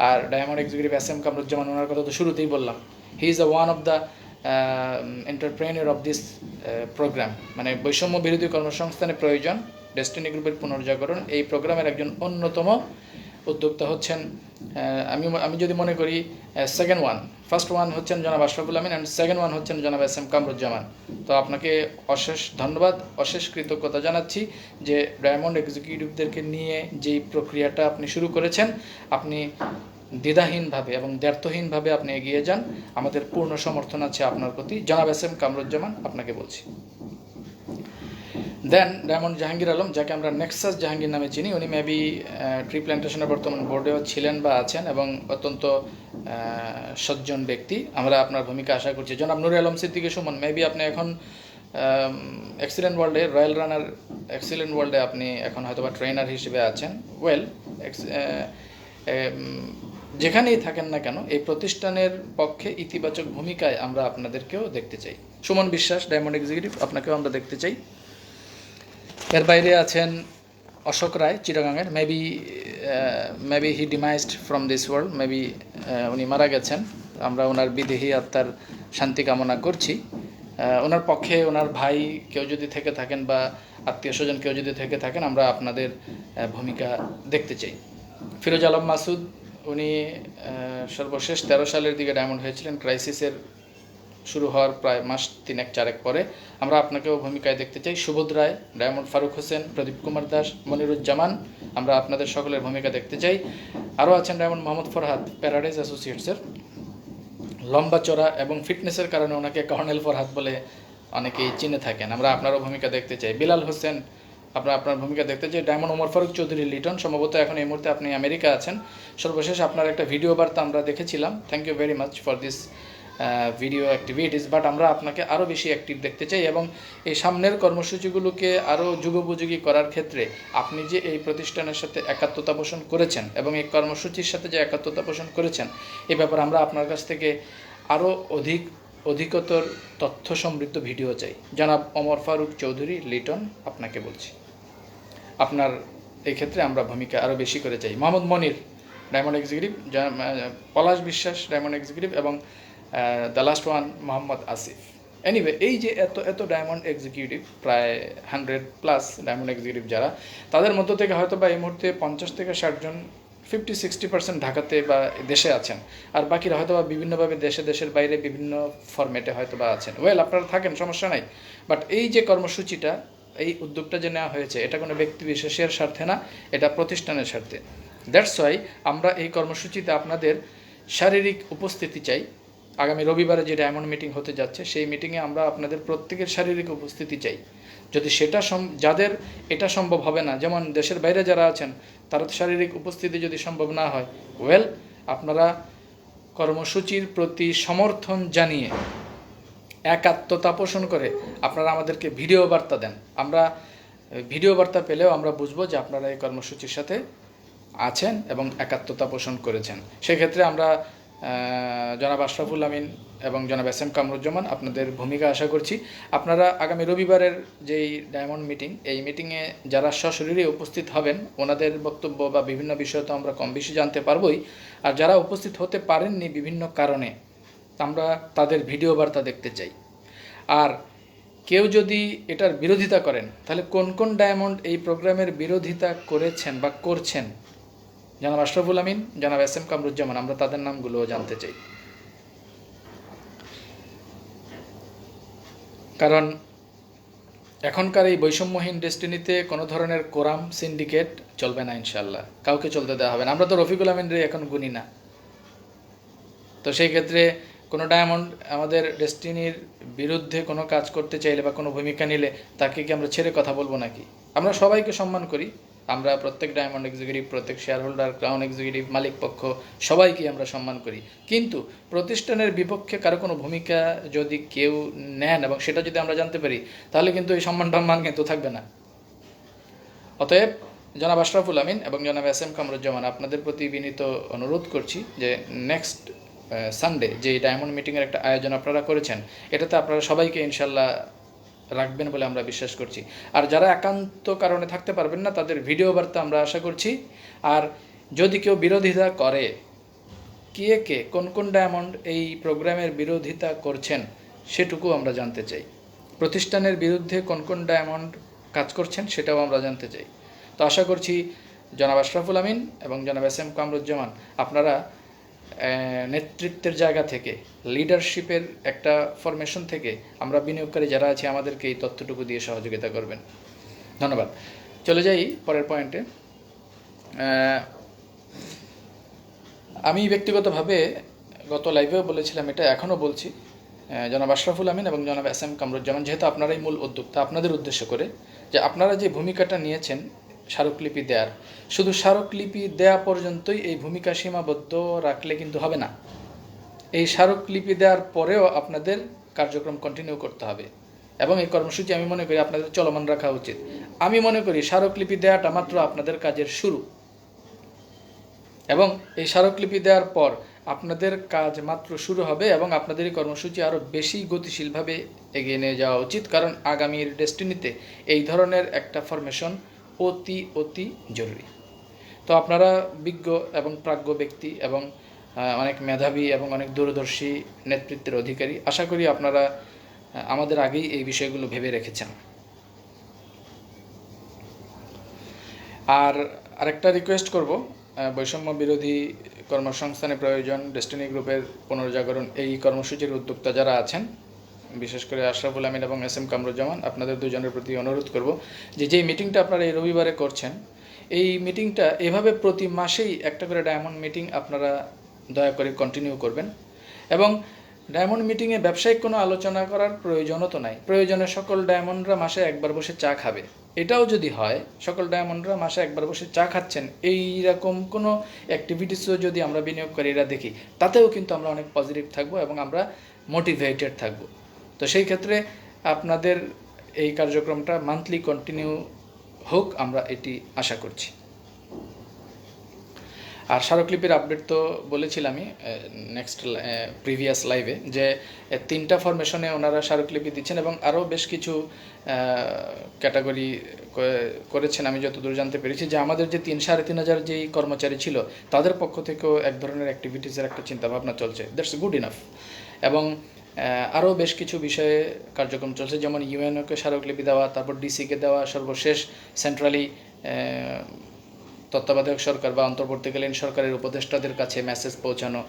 আর diamond executive S M Kamruzzaman, ওনার কথা তো শুরুতেই বললাম, he is one of the entrepreneur of this program, মানে বৈষম্য বিরোধী কর্মসংস্থানের প্রয়োজন, ডেস্টিনি গ্রুপের পুনর্জাগরণ, এই প্রোগ্রামের একজন অন্যতম উদ্যোক্তা হচ্ছেন আমি যদি মনে করি সেকেন্ড ওয়ান, ফার্স্ট ওয়ান হচ্ছেন জনাব আশরাফুল আমিন অ্যান্ড সেকেন্ড ওয়ান হচ্ছেন জনাব এস এম কামরুজ্জামান। তো আপনাকে অশেষ ধন্যবাদ, অশেষ কৃতজ্ঞতা জানাচ্ছি যে ডায়মন্ড এক্সিকিউটিভদেরকে নিয়ে যেই প্রক্রিয়াটা আপনি শুরু করেছেন, আপনি দ্বিধাহীনভাবে এবং দ্ব্যর্থহীনভাবে আপনি এগিয়ে যান। আমাদের পূর্ণ সমর্থন আছে আপনার প্রতি। জনাব এস এম কামরুজ্জামান আপনাকে বলছি। দেন ডায়মন্ড জাহাঙ্গীর আলম, যাকে আমরা নেক্সাস জাহাঙ্গীর নামে চিনি, উনি মেবি ট্রি প্ল্যান্টেশনের বর্তমান বোর্ডেও ছিলেন বা আছেন এবং অত্যন্ত সজ্জন ব্যক্তি। আমরা আপনার ভূমিকা আশা করছি। জনাব নুরে আলম সিদ্দিকী সুমন, মেবি আপনি এখন এক্সিলেন্ট ওয়ার্ল্ডে, রয়্যাল রানার এক্সিলেন্ট ওয়ার্ল্ডে আপনি এখন হয়তো বা ট্রেনার হিসেবে আছেন। ওয়েল, যেখানেই থাকেন না কেন এই প্রতিষ্ঠানের পক্ষে ইতিবাচক ভূমিকায় আমরা আপনাদেরকেও দেখতে চাই। সুমন বিশ্বাস, ডায়মন্ড এক্সিকিউটিভ, আপনাকেও আমরা দেখতে চাই। এর বাইরে আছেন অশোক রায়, চিটাগাংয়ের। Maybe he demised from this world, maybe উনি মারা গেছেন। আমরা ওনার বিদেহী আত্মার শান্তি কামনা করছি। ওনার পক্ষে ওনার ভাই কেউ যদি থেকে থাকেন বা আত্মীয় স্বজন কেউ যদি থেকে থাকেন, আমরা আপনাদের ভূমিকা দেখতে চাই। ফিরোজ আলম মাসুদ, উনি সর্বশেষ 13 সালের দিকে ডায়মন্ড হয়েছিলেন, ক্রাইসিসের শুরু হওয়ার প্রায় মাস 3-4 পরে। আমরা আপনাকেও ভূমিকায় দেখতে চাই। সুবোধ রায়, ডায়মন্ড ফারুক হোসেন, প্রদীপ কুমার দাস, মনিরুজ্জামান, আমরা আপনাদের সকলের ভূমিকা দেখতে চাই। আরও আছেন ডায়মন্ড মোহাম্মদ ফরহাদ, প্যারাডাইজ অ্যাসোসিয়েটসের। লম্বা চড়া এবং ফিটনেসের কারণে ওনাকে কর্নেল ফরহাদ বলে অনেকেই চিনে থাকেন। আমরা আপনারও ভূমিকা দেখতে চাই। বিলাল হোসেন, আমরা আপনার ভূমিকা দেখতে চাই। ডায়মন্ড ওমর ফারুক চৌধুরী লিটন, সম্ভবত এখন এই মুহূর্তে আপনি আমেরিকা আছেন। সর্বশেষ আপনার একটা ভিডিও বার্তা আমরা দেখেছিলাম। Thank you very much for this video activities, but আমরা আপনাকে আরও বেশি অ্যাক্টিভ দেখতে চাই এবং এই সামনের কর্মসূচিগুলোকে আরও যুগোপযোগী করার ক্ষেত্রে আপনি যে এই প্রতিষ্ঠানের সাথে একাত্মতা পোষণ করেছেন এবং এই কর্মসূচির সাথে যে একাত্মতা পোষণ করেছেন, এ ব্যাপারে আমরা আপনার কাছ থেকে আরও অধিকতর তথ্য সমৃদ্ধ ভিডিও চাই। জনাব ওমর ফারুক চৌধুরী লিটন, আপনাকে বলছি, আপনার এই ক্ষেত্রে আমরা ভূমিকা আরও বেশি করে চাই। মোহাম্মদ মনির, ডায়মন্ড এক্সিকিউটিভ। পলাশ বিশ্বাস, ডায়মন্ড এক্সিকিউটিভ। এবং the last one Mohammad Asif. Anyway, এই যে এত ডায়মন্ড এক্সিকিউটিভ, প্রায় 100+ ডায়মন্ড এক্সিকিউটিভ যারা, তাদের মধ্য থেকে হয়তো বা এই মুহূর্তে 50 থেকে 60 জন, 50-60% ঢাকাতে বা দেশে আছেন, আর বাকিরা হয়তো বা বিভিন্নভাবে দেশের বাইরে বিভিন্ন ফরম্যাটে হয়তো বা আছেন। ওয়েল, আপনারা থাকেন, সমস্যা নাই। বাট এই যে কর্মসূচিটা, এই উদ্যোগটা যে নেওয়া হয়েছে, এটা কোনো ব্যক্তি বিশেষের স্বার্থে না, এটা প্রতিষ্ঠানের স্বার্থে। দ্যাটস ওয়াই আমরা এই কর্মসূচিতে আপনাদের শারীরিক উপস্থিতি চাই। আগামী রবিবারে যে ডায়মন্ড মিটিং হতে যাচ্ছে, সেই মিটিংয়ে আমরা আপনাদের প্রত্যেকের শারীরিক উপস্থিতি চাই। যদি সেটা যাদের এটা সম্ভব হবে না, যেমন দেশের বাইরে যারা আছেন, তারা শারীরিক উপস্থিতি যদি সম্ভব না হয়, ওয়েল, আপনারা কর্মসূচির প্রতি সমর্থন জানিয়ে একাত্মতা পোষণ করে আপনারা আমাদেরকে ভিডিও বার্তা দেন। আমরা ভিডিও বার্তা পেলেও আমরা বুঝবো যে আপনারা এই কর্মসূচির সাথে আছেন এবং একাত্মতা পোষণ করেছেন। সেক্ষেত্রে আমরা জনাব আশরাফুল আমিন এবং জনাব এস এম কামরুজ্জামান আপনাদের ভূমিকা আশা করছি। আপনারা আগামী রবিবারের যেই ডায়মন্ড মিটিং, এই মিটিংয়ে যারা সশরীরে উপস্থিত হবেন, ওনাদের বক্তব্য বা বিভিন্ন বিষয় তো আমরা কম বেশি জানতে পারবোই। আর যারা উপস্থিত হতে পারেননি বিভিন্ন কারণে, আমরা তাদের ভিডিও বার্তা দেখতে চাই। আর কেউ যদি এটার বিরোধিতা করেন, তাহলে কোন কোন ডায়মন্ড এই প্রোগ্রামের বিরোধিতা করেছেন বা করছেন, জনাব আশরাফুল আমিন, জনাব এস এম কামরুজ্জামান, আমরা তাদের নামগুলোও জানতে চাই। কারণ এখনকার এই বৈষম্যহীন ডেস্টিনিতে কোনো ধরনের কোরাম সিন্ডিকেট চলবে না, ইনশাল্লাহ কাউকে চলতে দেওয়া হবে না। আমরা তো রফিকুল আমিন রে এখন গুনি না, তো সেই ক্ষেত্রে কোনো ডায়মন্ড আমাদের ডেস্টিনির বিরুদ্ধে কোনো কাজ করতে চাইলে বা কোনো ভূমিকা নিলে তাকে কি আমরা ছেড়ে কথা বলবো নাকি? আমরা সবাইকে সম্মান করি। আমরা প্রত্যেক ডায়মন্ড এক্সিকিউটিভ, প্রত্যেক শেয়ার হোল্ডার, ক্রাউন এক্সিকিউটিভ, মালিক পক্ষ সবাইকে আমরা সম্মান করি। কিন্তু প্রতিষ্ঠানের বিপক্ষে কারো কোনো ভূমিকা যদি কেউ নেন এবং সেটা যদি আমরা জানতে পারি, তাহলে কিন্তু এই সম্মান টম্মান কিন্তু থাকবে না। অতএব জনাব আশরাফুল আমিন এবং জনাব এস এম কামরুজ্জামান, আপনাদের প্রতি বিনীত অনুরোধ করছি যে নেক্সট সানডে যে ডায়মন্ড মিটিংয়ের একটা আয়োজন আপনারা করেছেন, এটাতে আপনারা সবাইকে ইনশাল্লাহ রাখবেন বলে আমরা বিশ্বাস করছি। আর যারা একান্ত কারণে থাকতে পারবেন না, তাদের ভিডিও বার্তা আমরা আশা করছি। আর যদি কেউ বিরোধিতা করে, কে কোন কোন ডায়মন্ড এই প্রোগ্রামের বিরোধিতা করছেন, সেটুকু আমরা জানতে চাই। প্রতিষ্ঠানের বিরুদ্ধে কোন কোন ডায়মন্ড কাজ করছেন, সেটাও আমরা জানতে চাই। তো আশা করছি জনাব আশরাফুল আমিন এবং জনাব এস এম কামরুজ্জামান, আপনারা নেতৃত্বের জায়গা থেকে, লিডারশিপের একটা ফরমেশন থেকে আমরা বিনিয়োগকারী যারা আছি আমাদেরকে এই তথ্যটুকু দিয়ে সহযোগিতা করবেন। ধন্যবাদ। চলে যাই পরের পয়েন্টে। আমি ব্যক্তিগতভাবে গত লাইভেও বলেছিলাম, এটা এখনও বলছি, জনাব আশরাফুল আমিন এবং জনাব এস এম কামরুজ্জামান, যেহেতু আপনারাই মূল উদ্যোক্তা, আপনাদের উদ্দেশ্য করে যে আপনারা যে ভূমিকাটা নিয়েছেন স্মারকলিপি দেওয়ার, শুধু স্মারকলিপি দেওয়া পর্যন্তই এই ভূমিকা সীমাবদ্ধ রাখলে কিন্তু হবে না। এই স্মারকলিপি দেওয়ার পরেও আপনাদের কার্যক্রম কন্টিনিউ করতে হবে এবং এই কর্মসূচি আমি মনে করি আপনাদের চলমান রাখা উচিত। আমি মনে করি স্মারকলিপি দেওয়াটা মাত্র আপনাদের কাজের শুরু, এবং এই স্মারকলিপি দেওয়ার পর আপনাদের কাজ মাত্র শুরু হবে এবং আপনাদের এই কর্মসূচি আরও বেশি গতিশীলভাবে এগিয়ে নিয়ে যাওয়া উচিত, কারণ আগামীর ডেস্টিনিতে এই ধরনের একটা ফরমেশন অতি অতি জরুরি। তো আপনারা বিজ্ঞ এবং প্রাজ্ঞ ব্যক্তি এবং অনেক মেধাবী এবং অনেক দূরদর্শী নেতৃত্বের অধিকারী, আশা করি আপনারা আমাদের আগেই এই বিষয়গুলো ভেবে রেখেছেন। আর আরেকটা রিকোয়েস্ট করব, বৈষম্য বিরোধী কর্মসংস্থানের প্রয়োজন, ডেস্টিনি গ্রুপের পুনর্জাগরণ, এই কর্মসূচির উদ্যোক্তা যারা আছেন, বিশেষ করে আশরাফুল আমিন এবং এস এম কামরুজ্জামান, আপনাদের দুজনের প্রতি অনুরোধ করব যে যেই মিটিংটা আপনারা এই রবিবারে করছেন, এই মিটিংটা এভাবে প্রতি মাসেই একটা করে ডায়মন্ড মিটিং আপনারা দয়া করে কন্টিনিউ করবেন। এবং ডায়মন্ড মিটিংয়ে ব্যবসায়িক কোনো আলোচনা করার প্রয়োজনও তো নাই, প্রয়োজনে সকল ডায়মন্ডরা মাসে একবার বসে চা খাবে, এটাও যদি হয়, সকল ডায়মন্ডরা মাসে একবার বসে চা খাচ্ছেন, এই রকম কোনো অ্যাক্টিভিটিসও যদি আমরা বিনিয়োগকারীরা দেখি, তাতেও কিন্তু আমরা অনেক পজিটিভ থাকবো এবং আমরা মোটিভেটেড থাকব। তো সেই ক্ষেত্রে আপনাদের এই কার্যক্রমটা মান্থলি কন্টিনিউ হোক, আমরা এটি আশা করছি। আর স্মারকলিপির আপডেট তো বলেছিলামই নেক্সট প্রিভিয়াস লাইভে, যে 3টা ফরমেশনে ওনারা স্মারকলিপি দিচ্ছেন এবং আরও বেশ কিছু ক্যাটাগরি করেছেন। আমি যতদূর জানতে পেরেছি যে আমাদের যে 3,500 যেই কর্মচারী ছিল তাদের পক্ষ থেকেও এক ধরনের অ্যাক্টিভিটিসের একটা চিন্তাভাবনা চলছে, দ্যাটস গুড ইনাফ। এবং আরও বেশ কিছু বিষয়ে কার্যক্রম চলছে, যেমন ইউএনওকে স্মারকলিপি দেওয়া, তারপর ডিসিকে দেওয়া, সর্বশেষ সেন্ট্রালি তত্ত্বাবধায়ক সরকার বা অন্তর্বর্তীকালীন সরকারের উপদেষ্টাদের কাছে মেসেজ পৌঁছানো,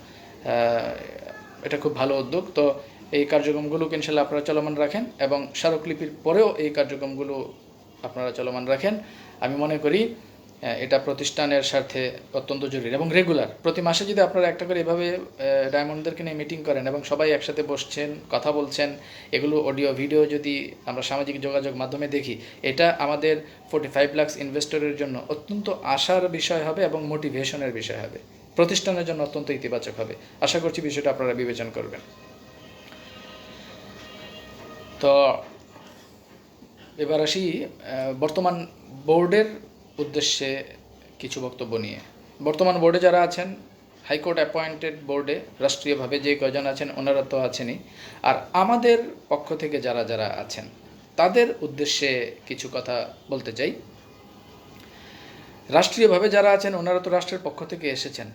এটা খুব ভালো উদ্যোগ। তো এই কার্যক্রমগুলোকে ইনশাল্লাহ আপনারা চলমান রাখেন এবং স্মারকলিপির পরেও এই কার্যক্রমগুলো আপনারা চলমান রাখেন। আমি মনে করি এটা প্রতিষ্ঠানের স্বার্থে অত্যন্ত জরুরি এবং রেগুলার প্রতি মাসে যদি আপনারা একটা করে এভাবে ডায়মন্ডদেরকে নিয়ে মিটিং করেন এবং সবাই একসাথে বসছেন, কথা বলছেন, এগুলো অডিও ভিডিও যদি আমরা সামাজিক যোগাযোগ মাধ্যমে দেখি, এটা আমাদের 45 লাখ ইনভেস্টরের জন্য অত্যন্ত আশার বিষয় হবে এবং মোটিভেশনের বিষয় হবে, প্রতিষ্ঠানের জন্য অত্যন্ত ইতিবাচক হবে। আশা করছি বিষয়টা আপনারা বিবেচনা করবেন। তো এবার আসি বর্তমান বোর্ডের উদ্দেশ্যে কিছু বক্তব্য নিয়ে। বর্তমান বোর্ডে যারা আছেন, হাইকোর্ট অ্যাপয়েন্টেড বোর্ডে রাষ্ট্রীয়ভাবে যে কয়জন আছেন ওনারা তো আছেনই, আর আমাদের পক্ষ থেকে যারা যারা আছেন তাদের উদ্দেশ্যে কিছু কথা বলতে চাই। রাষ্ট্রীয়ভাবে যারা আছেন ওনারা তো রাষ্ট্রের পক্ষ থেকে এসেছেন,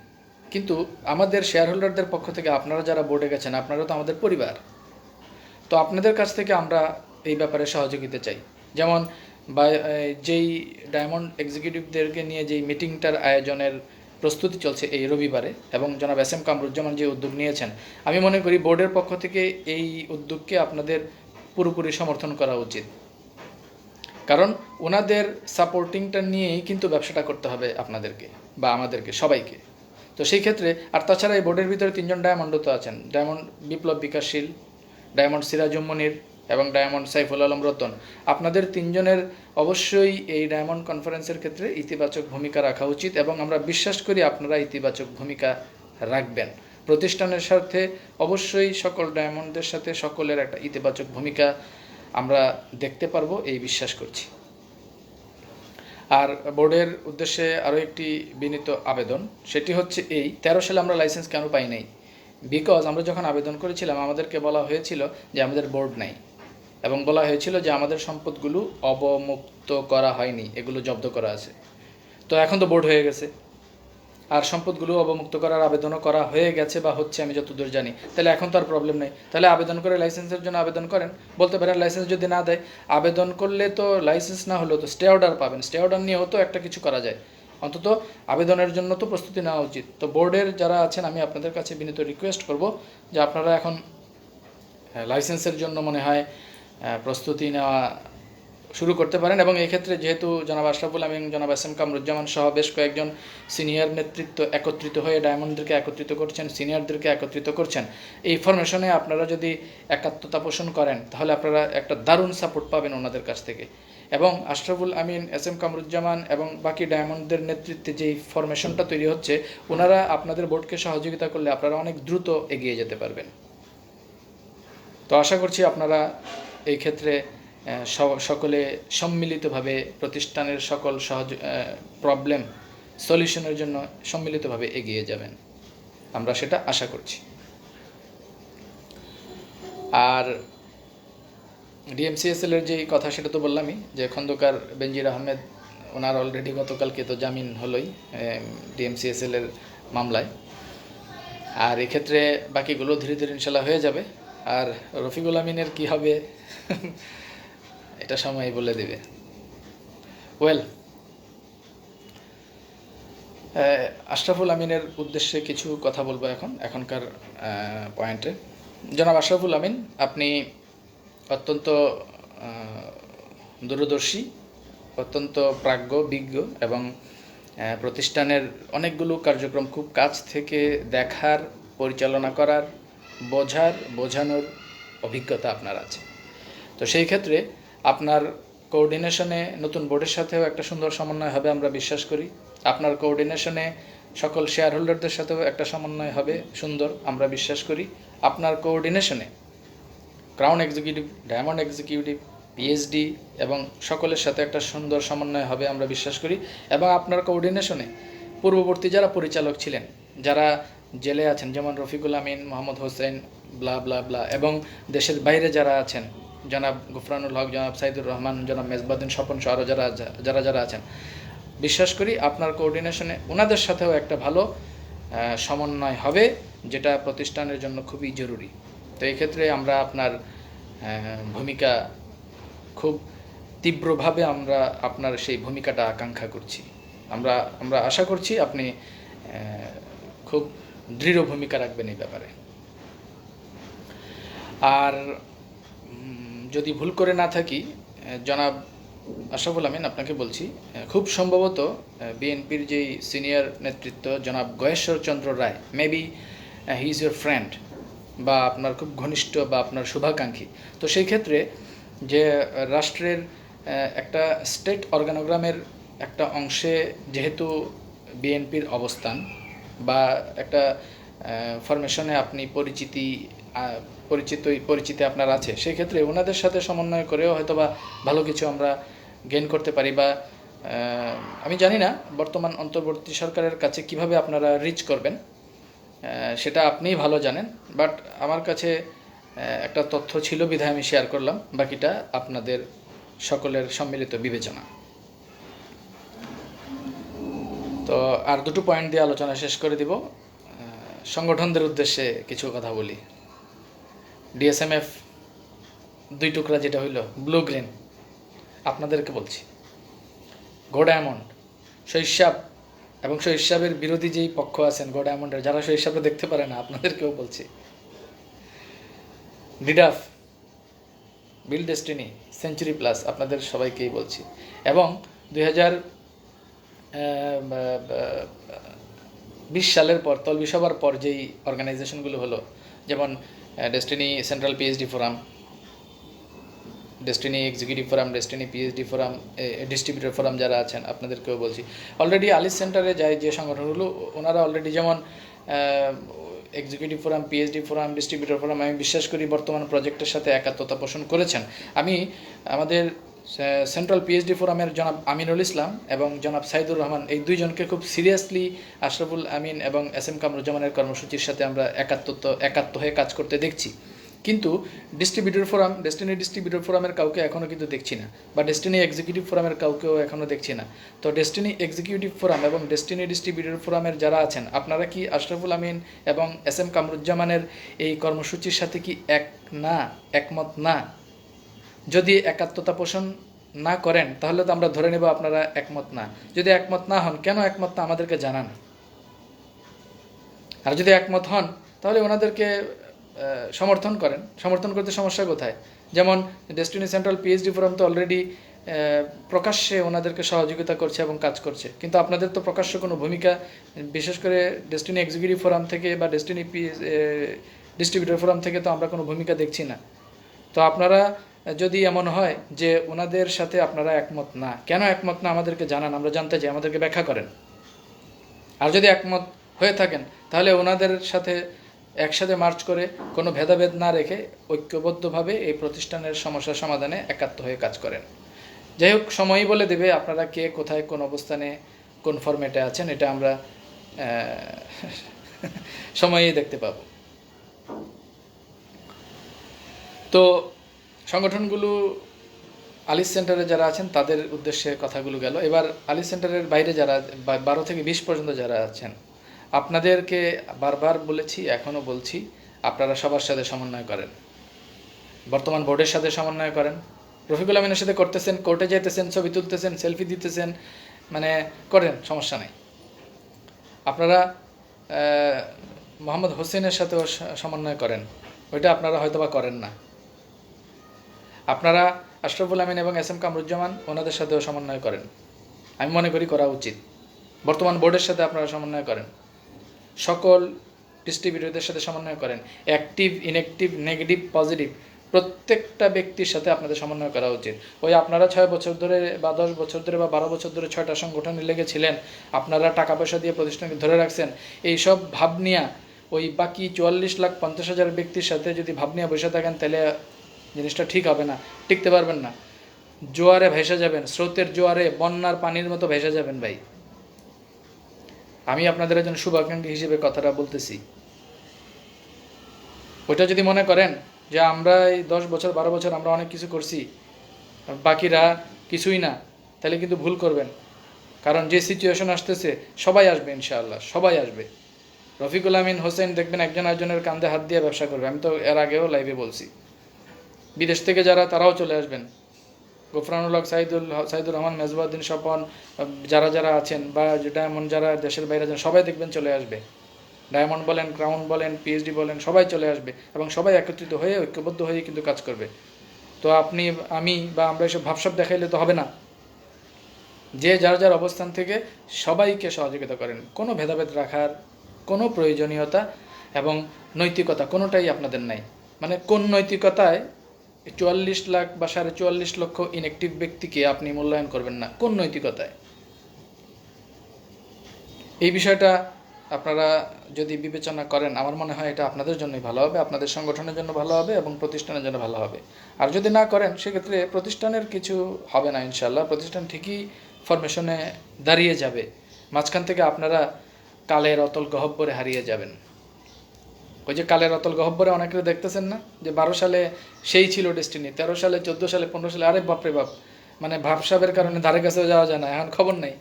কিন্তু আমাদের শেয়ার হোল্ডারদের পক্ষ থেকে আপনারা যারা বোর্ডে গেছেন, আপনারা তো আমাদের পরিবার। তো আপনাদের কাছ থেকে আমরা এই ব্যাপারে সহযোগিতা চাই। যেমন বা যেই ডায়মন্ড এক্সিকিউটিভদেরকে নিয়ে যেই মিটিংটার আয়োজনের প্রস্তুতি চলছে এই রবিবারে, এবং জনাব এস এম কামরুজ্জামান যে উদ্যোগ নিয়েছেন, আমি মনে করি বোর্ডের পক্ষ থেকে এই উদ্যোগকে আপনাদের পুরোপুরি সমর্থন করা উচিত, কারণ ওনাদের সাপোর্টিংটা নিয়েই কিন্তু ব্যবসাটা করতে হবে আপনাদেরকে বা আমাদেরকে সবাইকে। তো সেই ক্ষেত্রে, আর তাছাড়া এই বোর্ডের ভিতরে 3জন ডায়মন্ডও তো আছেন, ডায়মন্ড বিপ্লব বিকাশশীল, ডায়মন্ড সিরাজুম মনির এবং ডায়মন্ড সাইফুল আলম রতন। আপনাদের 3জনের অবশ্যই এই ডায়মন্ড কনফারেন্সের ক্ষেত্রে ইতিবাচক ভূমিকা রাখা উচিত এবং আমরা বিশ্বাস করি আপনারা ইতিবাচক ভূমিকা রাখবেন। প্রতিষ্ঠানের স্বার্থে অবশ্যই সকল ডায়মন্ডদের সাথে সকলের একটা ইতিবাচক ভূমিকা আমরা দেখতে পারবো, এই বিশ্বাস করছি। আর বোর্ডের উদ্দেশ্যে আরও একটি বিনীত আবেদন, সেটি হচ্ছে এই 13 সালে আমরা লাইসেন্স কেন পাই নাই? বিকজ আমরা যখন আবেদন করেছিলাম আমাদেরকে বলা হয়েছিল যে আমাদের বোর্ড নাই, এবং বলা হয়েছিল যে আমাদের সম্পদগুলো অবমুক্ত করা হয়নি, এগুলো জব্দ করা আছে। তো এখন তো বোর্ড হয়ে গেছে, আর সম্পদগুলো অবমুক্ত করার আবেদনও করা হয়ে গেছে বা হচ্ছে আমি যতদূর জানি, তাহলে এখন তো আর প্রবলেম নেই। তাহলে আবেদন করে লাইসেন্সের জন্য আবেদন করেন। বলতে পারেন লাইসেন্স যদি না দেয়, আবেদন করলে তো লাইসেন্স না হলেও তো স্টে অর্ডার পাবেন, স্টে অর্ডার নিয়েও তো একটা কিছু করা যায়। অন্তত আবেদনের জন্য তো প্রস্তুতি নেওয়া উচিত। তো বোর্ডের যারা আছেন, আমি আপনাদের কাছে বিনীত রিকোয়েস্ট করব যে আপনারা এখন লাইসেন্সের জন্য মনে হয় প্রস্তুতি নেওয়া শুরু করতে পারেন। এবং এই ক্ষেত্রে যেহেতু জনাব আশরাফুল আমিন, জনাব এস.এম. কামরুজ্জামান সহ বেশ কয়েকজন সিনিয়র নেতৃত্ব একত্রিত হয়ে ডায়মন্ডদেরকে একত্রিত করছেন, সিনিয়রদেরকে একত্রিত করছেন, এই ফরমেশনে আপনারা যদি একাত্মতা পোষণ করেন তাহলে আপনারা একটা দারুণ সাপোর্ট পাবেন ওনাদের কাছ থেকে। এবং আশরাফুল আমিন, এস.এম. কামরুজ্জামান এবং বাকি ডায়মন্ডদের নেতৃত্বে যেই ফরমেশনটা তৈরি হচ্ছে, ওনারা আপনাদের বোর্ডকে সহযোগিতা করলে আপনারা অনেক দ্রুত এগিয়ে যেতে পারবেন। তো আশা করছি আপনারা এই ক্ষেত্রে সকলে সম্মিলিতভাবে প্রতিষ্ঠানের সকল প্রবলেম সলিউশনের জন্য সম্মিলিতভাবে এগিয়ে যাবেন, আমরা সেটা আশা করছি। আর ডিএমসিএসএল এর যেই কথা সেটা তো বললামই, যে খন্দকার বেনজির আহমেদ ওনার অলরেডি গতকালকে তো জামিন হলোই ডিএমসিএসএল এর মামলায়। আর এক্ষেত্রে বাকিগুলো ধীরে ধীরে ইনশাল্লাহ হয়ে যাবে। আর রফিকুল আমিনের কি হবে এটা সময় বলে দেবে। ওয়েল, আশরাফুল আমিনের উদ্দেশ্যে কিছু কথা বলবো এখনকার পয়েন্টে। জনাব আশরাফুল আমিন, আপনি অত্যন্ত দূরদর্শী, অত্যন্ত প্রাজ্ঞ, বিজ্ঞ এবং প্রতিষ্ঠানের অনেকগুলো কার্যক্রম খুব কাছ থেকে দেখার, পরিচালনা করার, বোঝানোর অভিজ্ঞতা আপনার আছে। তো সেই ক্ষেত্রে আপনার কোঅর্ডিনেশনে নতুন বোর্ডের সাথেও একটা সুন্দর সমন্বয় হবে আমরা বিশ্বাস করি। আপনার কোঅর্ডিনেশনে সকল শেয়ার হোল্ডারদের সাথেও একটা সমন্বয় হবে সুন্দর, আমরা বিশ্বাস করি। আপনার কোঅর্ডিনেশনে crown executive, diamond executive, PhD এবং সকলের সাথে একটা সুন্দর সমন্বয় হবে আমরা বিশ্বাস করি। এবং আপনার কোঅর্ডিনেশনে পূর্ববর্তী যারা পরিচালক ছিলেন, যারা জেলে আছেন, যেমন রফিকুল আমিন, মোহাম্মদ হোসেন, ব্লা ব্লা ব্লা, এবং দেশের বাইরে যারা আছেন, জনাব গুফরানুল হক, জনাব সাইদুর রহমান, জনাব মেজবাউদ্দিন স্বপন সহ আরও যারা আছেন, বিশ্বাস করি আপনার কোঅর্ডিনেশনে ওনাদের সাথেও একটা ভালো সমন্বয় হবে, যেটা প্রতিষ্ঠানের জন্য খুবই জরুরি। তো এই ক্ষেত্রে আমরা আপনার ভূমিকা খুব তীব্রভাবে আমরা আপনার সেই ভূমিকাটা আকাঙ্ক্ষা করছি। আমরা আশা করছি আপনি খুব দৃঢ় ভূমিকা রাখবেন এই ব্যাপারে। আর যদি ভুল করে না থাকি, জনাব আশরাফুল আমিন, আপনাকে বলছি, খুব সম্ভবত বিএনপির যেই সিনিয়র নেতৃত্ব জনাব Gayeshwar Chandra Roy, maybe he is your friend বা আপনার খুব ঘনিষ্ঠ বা আপনার শুভাকাঙ্ক্ষী। তো সেই ক্ষেত্রে যে রাষ্ট্রের একটা স্টেট অর্গানোগ্রামের একটা অংশে যেহেতু বিএনপির অবস্থান বা একটা ফরমেশনে আপনি পরিচিতি আপনার আছে, সেই ক্ষেত্রে ওনাদের সাথে সমন্বয় করেও হয়তো বা ভালো কিছু আমরা গেইন করতে পারি। বা আমি জানি না বর্তমান অন্তর্বর্তী সরকারের কাছে কিভাবে আপনারা রিচ করবেন, সেটা আপনিই ভালো জানেন। বাট আমার কাছে একটা তথ্য ছিল বিধায় আমি শেয়ার করলাম, বাকিটা আপনাদের সকলের সম্মিলিত বিবেচনা। তো আর দুটো পয়েন্ট দিয়ে আলোচনা শেষ করে দিব। সংগঠনদের উদ্দেশ্যে কিছু কথা বলি। ডিএসএমএফ 2 টুকরা যেটা হইল ব্লু গ্রিন, আপনাদেরকে বলছি, গো ডায়মন্ড, শৈশব এবং শৈশবের বিরোধী যেই পক্ষ আছেন গো ডায়মন্ডের, যারা শৈশবটা দেখতে পারে না, আপনাদেরকেও বলছি, ডিডাফ, বিল ডেস্টিনি, সেঞ্চুরি প্লাস, আপনাদের সবাইকেই বলছি। এবং 2020 সালের পর তলবি সবার পর যেই অর্গানাইজেশনগুলো হলো, যেমন destiny central PhD forum, destiny executive forum, destiny PhD forum, distributor forum যারা আছেন, আপনাদেরকেও বলছি। অলরেডি আলিস সেন্টারে যায় যে সংগঠনগুলো, ওনারা অলরেডি যেমন executive forum, PhD forum, distributor forum, আমি বিশ্বাস করি বর্তমান প্রজেক্টের সাথে একাত্মতা পোষণ করেছেন। আমি আমাদের সেন্ট্রাল পিএইচডি ফোরামের জনাব আমিনুল ইসলাম এবং জনাব সাইদুর রহমান, এই দুইজনকে খুব সিরিয়াসলি আশরাফুল আমিন এবং এস.এম. কামরুজ্জামানের কর্মসূচির সাথে আমরা একাত্ম হয়ে কাজ করতে দেখছি। কিন্তু ডিস্ট্রিবিউটর ফোরাম, ডেস্টিনি ডিস্ট্রিবিউটর ফোরামের কাউকে এখনও কিন্তু দেখছি না, বা ডেস্টিনি এক্সিকিউটিভ ফোরামের কাউকেও এখনও দেখছি না। তো ডেস্টিনি এক্সিকিউটিভ ফোরাম এবং ডেস্টিনি ডিস্ট্রিবিউটর ফোরামের যারা আছেন, আপনারা কি আশরাফুল আমিন এবং এস.এম. কামরুজ্জামানের এই কর্মসূচির সাথে কি একমত না? যদি একাত্মতা পোষণ না করেন তাহলে তো আমরা ধরে নেব আপনারা একমত না। যদি একমত না হন, কেন একমত না আমাদেরকে জানান। আর যদি একমত হন তাহলে ওনাদেরকে সমর্থন করেন। সমর্থন করতে সমস্যা কোথায়? যেমন ডেস্টিনি সেন্ট্রাল পিএইচডি ফোরাম তো অলরেডি প্রকাশ্যে ওনাদেরকে সহযোগিতা করছে এবং কাজ করছে, কিন্তু আপনাদের তো প্রকাশ্য কোনো ভূমিকা, বিশেষ করে ডেস্টিনি এক্সিকিউটিভ ফোরাম থেকে বা ডেস্টিনি ডিস্ট্রিবিউটর ফোরাম থেকে তো আমরা কোনো ভূমিকা দেখছি না। তো আপনারা যদি এমন হয় যে ওনাদের সাথে আপনারা একমত না, কেন একমত না আমাদেরকে জানান, আমরা জানতে চাই, আমাদেরকে ব্যাখ্যা করেন। আর যদি একমত হয়ে থাকেন তাহলে ওনাদের সাথে একসাথে মার্চ করে কোনো ভেদাভেদ না রেখে ঐক্যবদ্ধভাবে এই প্রতিষ্ঠানের সমস্যা সমাধানে একাত্ম হয়ে কাজ করেন। যাই হোক, সময়ই বলে দেবে আপনারা কে কোথায় কোন অবস্থানে কোন ফরম্যাটে আছেন, এটা আমরা সময়ই দেখতে পাব। তো সংগঠনগুলো আলিস সেন্টারে যারা আছেন তাদের উদ্দেশ্যে কথাগুলো গেল। এবার আলিস সেন্টারের বাইরে যারা 12 থেকে 20 পর্যন্ত যারা আছেন, আপনাদেরকে বারবার বলেছি, এখনও বলছি, আপনারা সবার সাথে সমন্বয় করেন। বর্তমান বোর্ডের সাথে সমন্বয় করেন, রফিকুল আমিনের সাথে করতেছেন, কোর্টে যেতেছেন, ছবি তুলতেছেন, সেলফি দিতেছেন, মানে করেন, সমস্যা নেই। আপনারা মোহাম্মদ হোসেনের সাথেও সমন্বয় করেন, ওইটা আপনারা হয়তো বা করেন না। আপনারা আশরাফুল আমিন এবং এস এম কামরুজ্জামান ওনাদের সাথেও সমন্বয় করেন, আমি মনে করি করা উচিত। বর্তমান বোর্ডের সাথে আপনারা সমন্বয় করেন, সকল ডিস্ট্রিবিউটরদের সাথে সমন্বয় করেন, অ্যাক্টিভ, ইনঅ্যাক্টিভ, নেগেটিভ, পজিটিভ প্রত্যেকটা ব্যক্তির সাথে আপনাদের সমন্বয় করা উচিত। ওই আপনারা 6 বছর ধরে বা 10 বছর ধরে বা 12 বছর ধরে 6টা সংগঠনে লেগেছিলেন, আপনারা টাকা পয়সা দিয়ে প্রতিষ্ঠানকে ধরে রাখছেন, এইসব ভাব নিয়ে ওই বাকি 44,50,000 ব্যক্তির সাথে যদি ভাব নিয়ে বসে থাকেন তাহলে জিনিসটা ঠিক হবে না, টিকতে পারবেন না। জোয়ারে ভেসে যাবেন, স্রোতের জোয়ারে বন্যার পানির মতো ভেসে যাবেন ভাই। আমি আপনাদের একজন শুভাকাঙ্ক্ষী হিসেবে কথাটা বলতেছি। ওইটা যদি মনে করেন যে আমরা এই 10 বছর 12 বছর আমরা অনেক কিছু করছি, বাকিরা কিছুই না, তাহলে কিন্তু ভুল করবেন। কারণ যে সিচুয়েশন আসতেছে, সবাই আসবে ইনশাআল্লাহ, সবাই আসবে। রফিকুল আমিন হোসেন দেখবেন একজন একজনের কাঁধে হাত দিয়ে ব্যবসা করবে, আমি তো এর আগেও লাইভে বলছি। বিদেশ থেকে যারা, তারাও চলে আসবেন। গোফরানুল হক, সাইদুর রহমান, মেজবাউদ্দিন স্বপন, যারা যারা আছেন, বা ডায়মন্ড যারা দেশের বাইরে আছেন, সবাই দেখবেন চলে আসবে। ডায়মন্ড বলেন, ক্রাউন বলেন, পিএইচডি বলেন, সবাই চলে আসবে এবং সবাই একত্রিত হয়ে ঐক্যবদ্ধ হয়ে কিন্তু কাজ করবে। তো আপনি, আমি বা আমরা এসব ভাবসাব দেখাইলে তো হবে না। যে যার যার অবস্থান থেকে সবাইকে সহযোগিতা করেন, কোনো ভেদাভেদ রাখার কোনো প্রয়োজনীয়তা এবং নৈতিকতা কোনোটাই আপনাদের নাই। মানে কোন নৈতিকতায় 44 লাখ বা 44.5 লক্ষ ইনঅ্যাক্টিভ ব্যক্তিকে আপনি মূল্যায়ন করবেন না? কোন নৈতিকতায়? এই বিষয়টা আপনারা যদি বিবেচনা করেন, আমার মনে হয় এটা আপনাদের জন্যই ভালো হবে, আপনাদের সংগঠনের জন্য ভালো হবে এবং প্রতিষ্ঠানের জন্য ভালো হবে। আর যদি না করেন, সেক্ষেত্রে প্রতিষ্ঠানের কিছু হবে না ইনশাল্লাহ। প্রতিষ্ঠান ঠিকই ফরমেশনে দাঁড়িয়ে যাবে, মাঝখান থেকে আপনারা কালের অতল গহ্বরে হারিয়ে যাবেন। ওই যে কালের অতল গহ্বরে অনেকে দেখতেছেন না, যে 12 সালে সেই ছিল ডেস্টিনি, 13 সালে, 14 সালে, 15 সালে, আরে বাপরে বাপ, মানে ভাবসাবের কারণে ধারে কাছেও যাওয়া যায় না, এখন খবর নেই,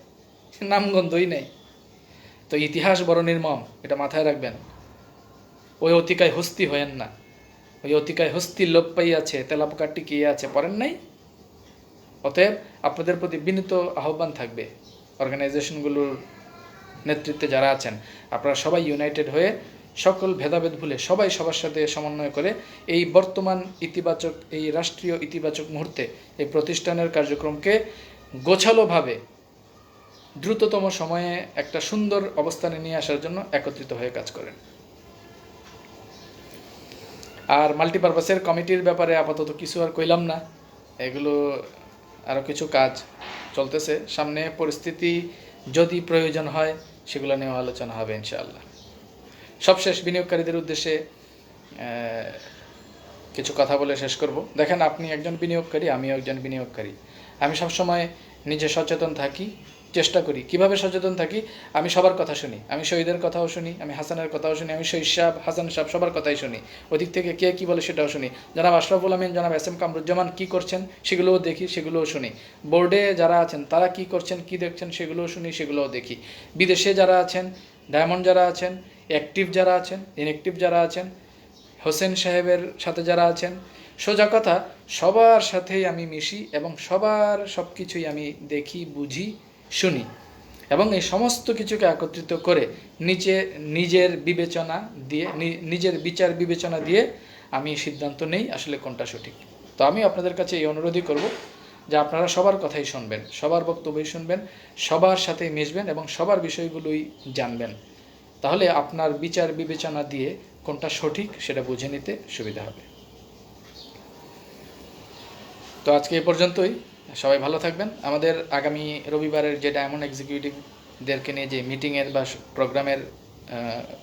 নামগন্ধই নেই। তো ইতিহাস বড় নির্মম, এটা মাথায় রাখবেন। ওই অতিকায় হস্তি হয়েন না, ওই অতিকায় হস্তি লোপ পাইয়াছে, তেলাপোকা টিকিয়ে আছে, পড়েন নাই? অতএব আপনাদের প্রতি বিনীত আহ্বান থাকবে, অর্গানাইজেশনগুলোর নেতৃত্বে যারা আছেন, আপনারা সবাই ইউনাইটেড হয়ে সকল ভেদাভেদ ভুলে সবাই সবার সাথে সমন্বয় করে এই বর্তমান ইতিবাচক, এই রাষ্ট্রীয় ইতিবাচক মুহূর্তে এই প্রতিষ্ঠানের কার্যক্রমকে গোছালোভাবে দ্রুততম সময়ে একটা সুন্দর অবস্থানে নিয়ে আসার জন্য একত্রিত হয়ে কাজ করেন। আর মাল্টিপারপাসের কমিটির ব্যাপারে আপাতত কিছু আর কইলাম না, এগুলো আরও কিছু কাজ চলতেছে, সামনে পরিস্থিতি যদি প্রয়োজন হয় সেগুলো নিয়েও আলোচনা হবে ইনশাআল্লাহ। সবশেষ বিনিয়োগকারীদের উদ্দেশ্যে কিছু কথা বলে শেষ করব। দেখেন, আপনি একজন বিনিয়োগকারী, আমিও একজন বিনিয়োগকারী। আমি সবসময় নিজে সচেতন থাকি, চেষ্টা করি। কিভাবে সচেতন থাকি? আমি সবার কথা শুনি, আমি শহীদের কথাও শুনি, আমি হাসানের কথাও শুনি, আমি শহীদ সাহেব, হাসান সাহেব, সবার কথাই শুনি। ওদিক থেকে কে কী বলে সেটাও শুনি। জনাব আশরাফুল আমিন, জনাব এস এম কামরুজ্জামান কী করছেন সেগুলোও দেখি, সেগুলোও শুনি। বোর্ডে যারা আছেন তারা কী করছেন, কী দেখছেন সেগুলোও শুনি, সেগুলোও দেখি। বিদেশে যারা আছেন, ডায়মন্ড যারা আছেন, অ্যাক্টিভ যারা আছেন, ইনঅ্যাক্টিভ যারা আছেন, হোসেন সাহেবের সাথে যারা আছেন, সোজা কথা, সবার সাথেই আমি মিশি এবং সবার সব কিছুই আমি দেখি, বুঝি, শুনি এবং এই সমস্ত কিছুকে একত্রিত করে নিজের বিবেচনা দিয়ে, নিজের বিচার বিবেচনা দিয়ে আমি সিদ্ধান্ত নেই আসলে কোনটা সঠিক। তো আমি আপনাদের কাছে এই অনুরোধই করব যে আপনারা সবার কথাই শুনবেন, সবার বক্তব্যই শুনবেন, সবার সাথে মিশবেন এবং সবার বিষয়গুলোই জানবেন। তাহলে আপনার বিচার বিবেচনা দিয়ে কোনটা সঠিক সেটা বুঝে নিতে সুবিধা হবে। তো আজকে এ পর্যন্তই। সবাই ভালো থাকবেন। আমাদের আগামী রবিবারের যে ডায়মন্ড এক্সিকিউটিভদেরকে নিয়ে যে মিটিংয়ের বা প্রোগ্রামের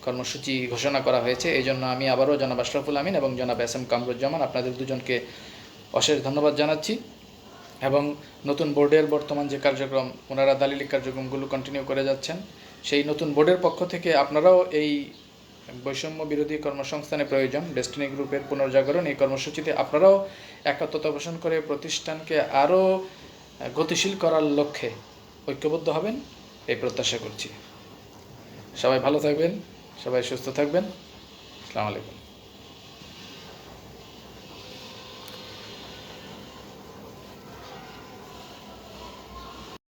কর্মসূচি ঘোষণা করা হয়েছে, এই জন্য আমি আবারও জনাব আশরাফুল আমিন এবং জনাব এস এম কামরুজ্জামান আপনাদের দুজনকে অশেষ ধন্যবাদ জানাচ্ছি। এবং নতুন বোর্ডের বর্তমান যে কার্যক্রম, ওনারা দালিলিক কার্যক্রমগুলো কন্টিনিউ করে যাচ্ছেন, সেই নতুন বোর্ডের পক্ষ থেকে আপনারাও এই বৈষম্য বিরোধী কর্মসংস্থানে প্রয়োজন ডেস্টিনি গ্রুপের পুনর্জাগরণ এই কর্মসূচিতে আপনারাও একাত্মতা পোষণ করে প্রতিষ্ঠানকে আরও গতিশীল করার লক্ষ্যে ঐক্যবদ্ধ হবেন এই প্রত্যাশা করছি। সবাই ভালো থাকবেন, সবাই সুস্থ থাকবেন। আসসালামু আলাইকুম।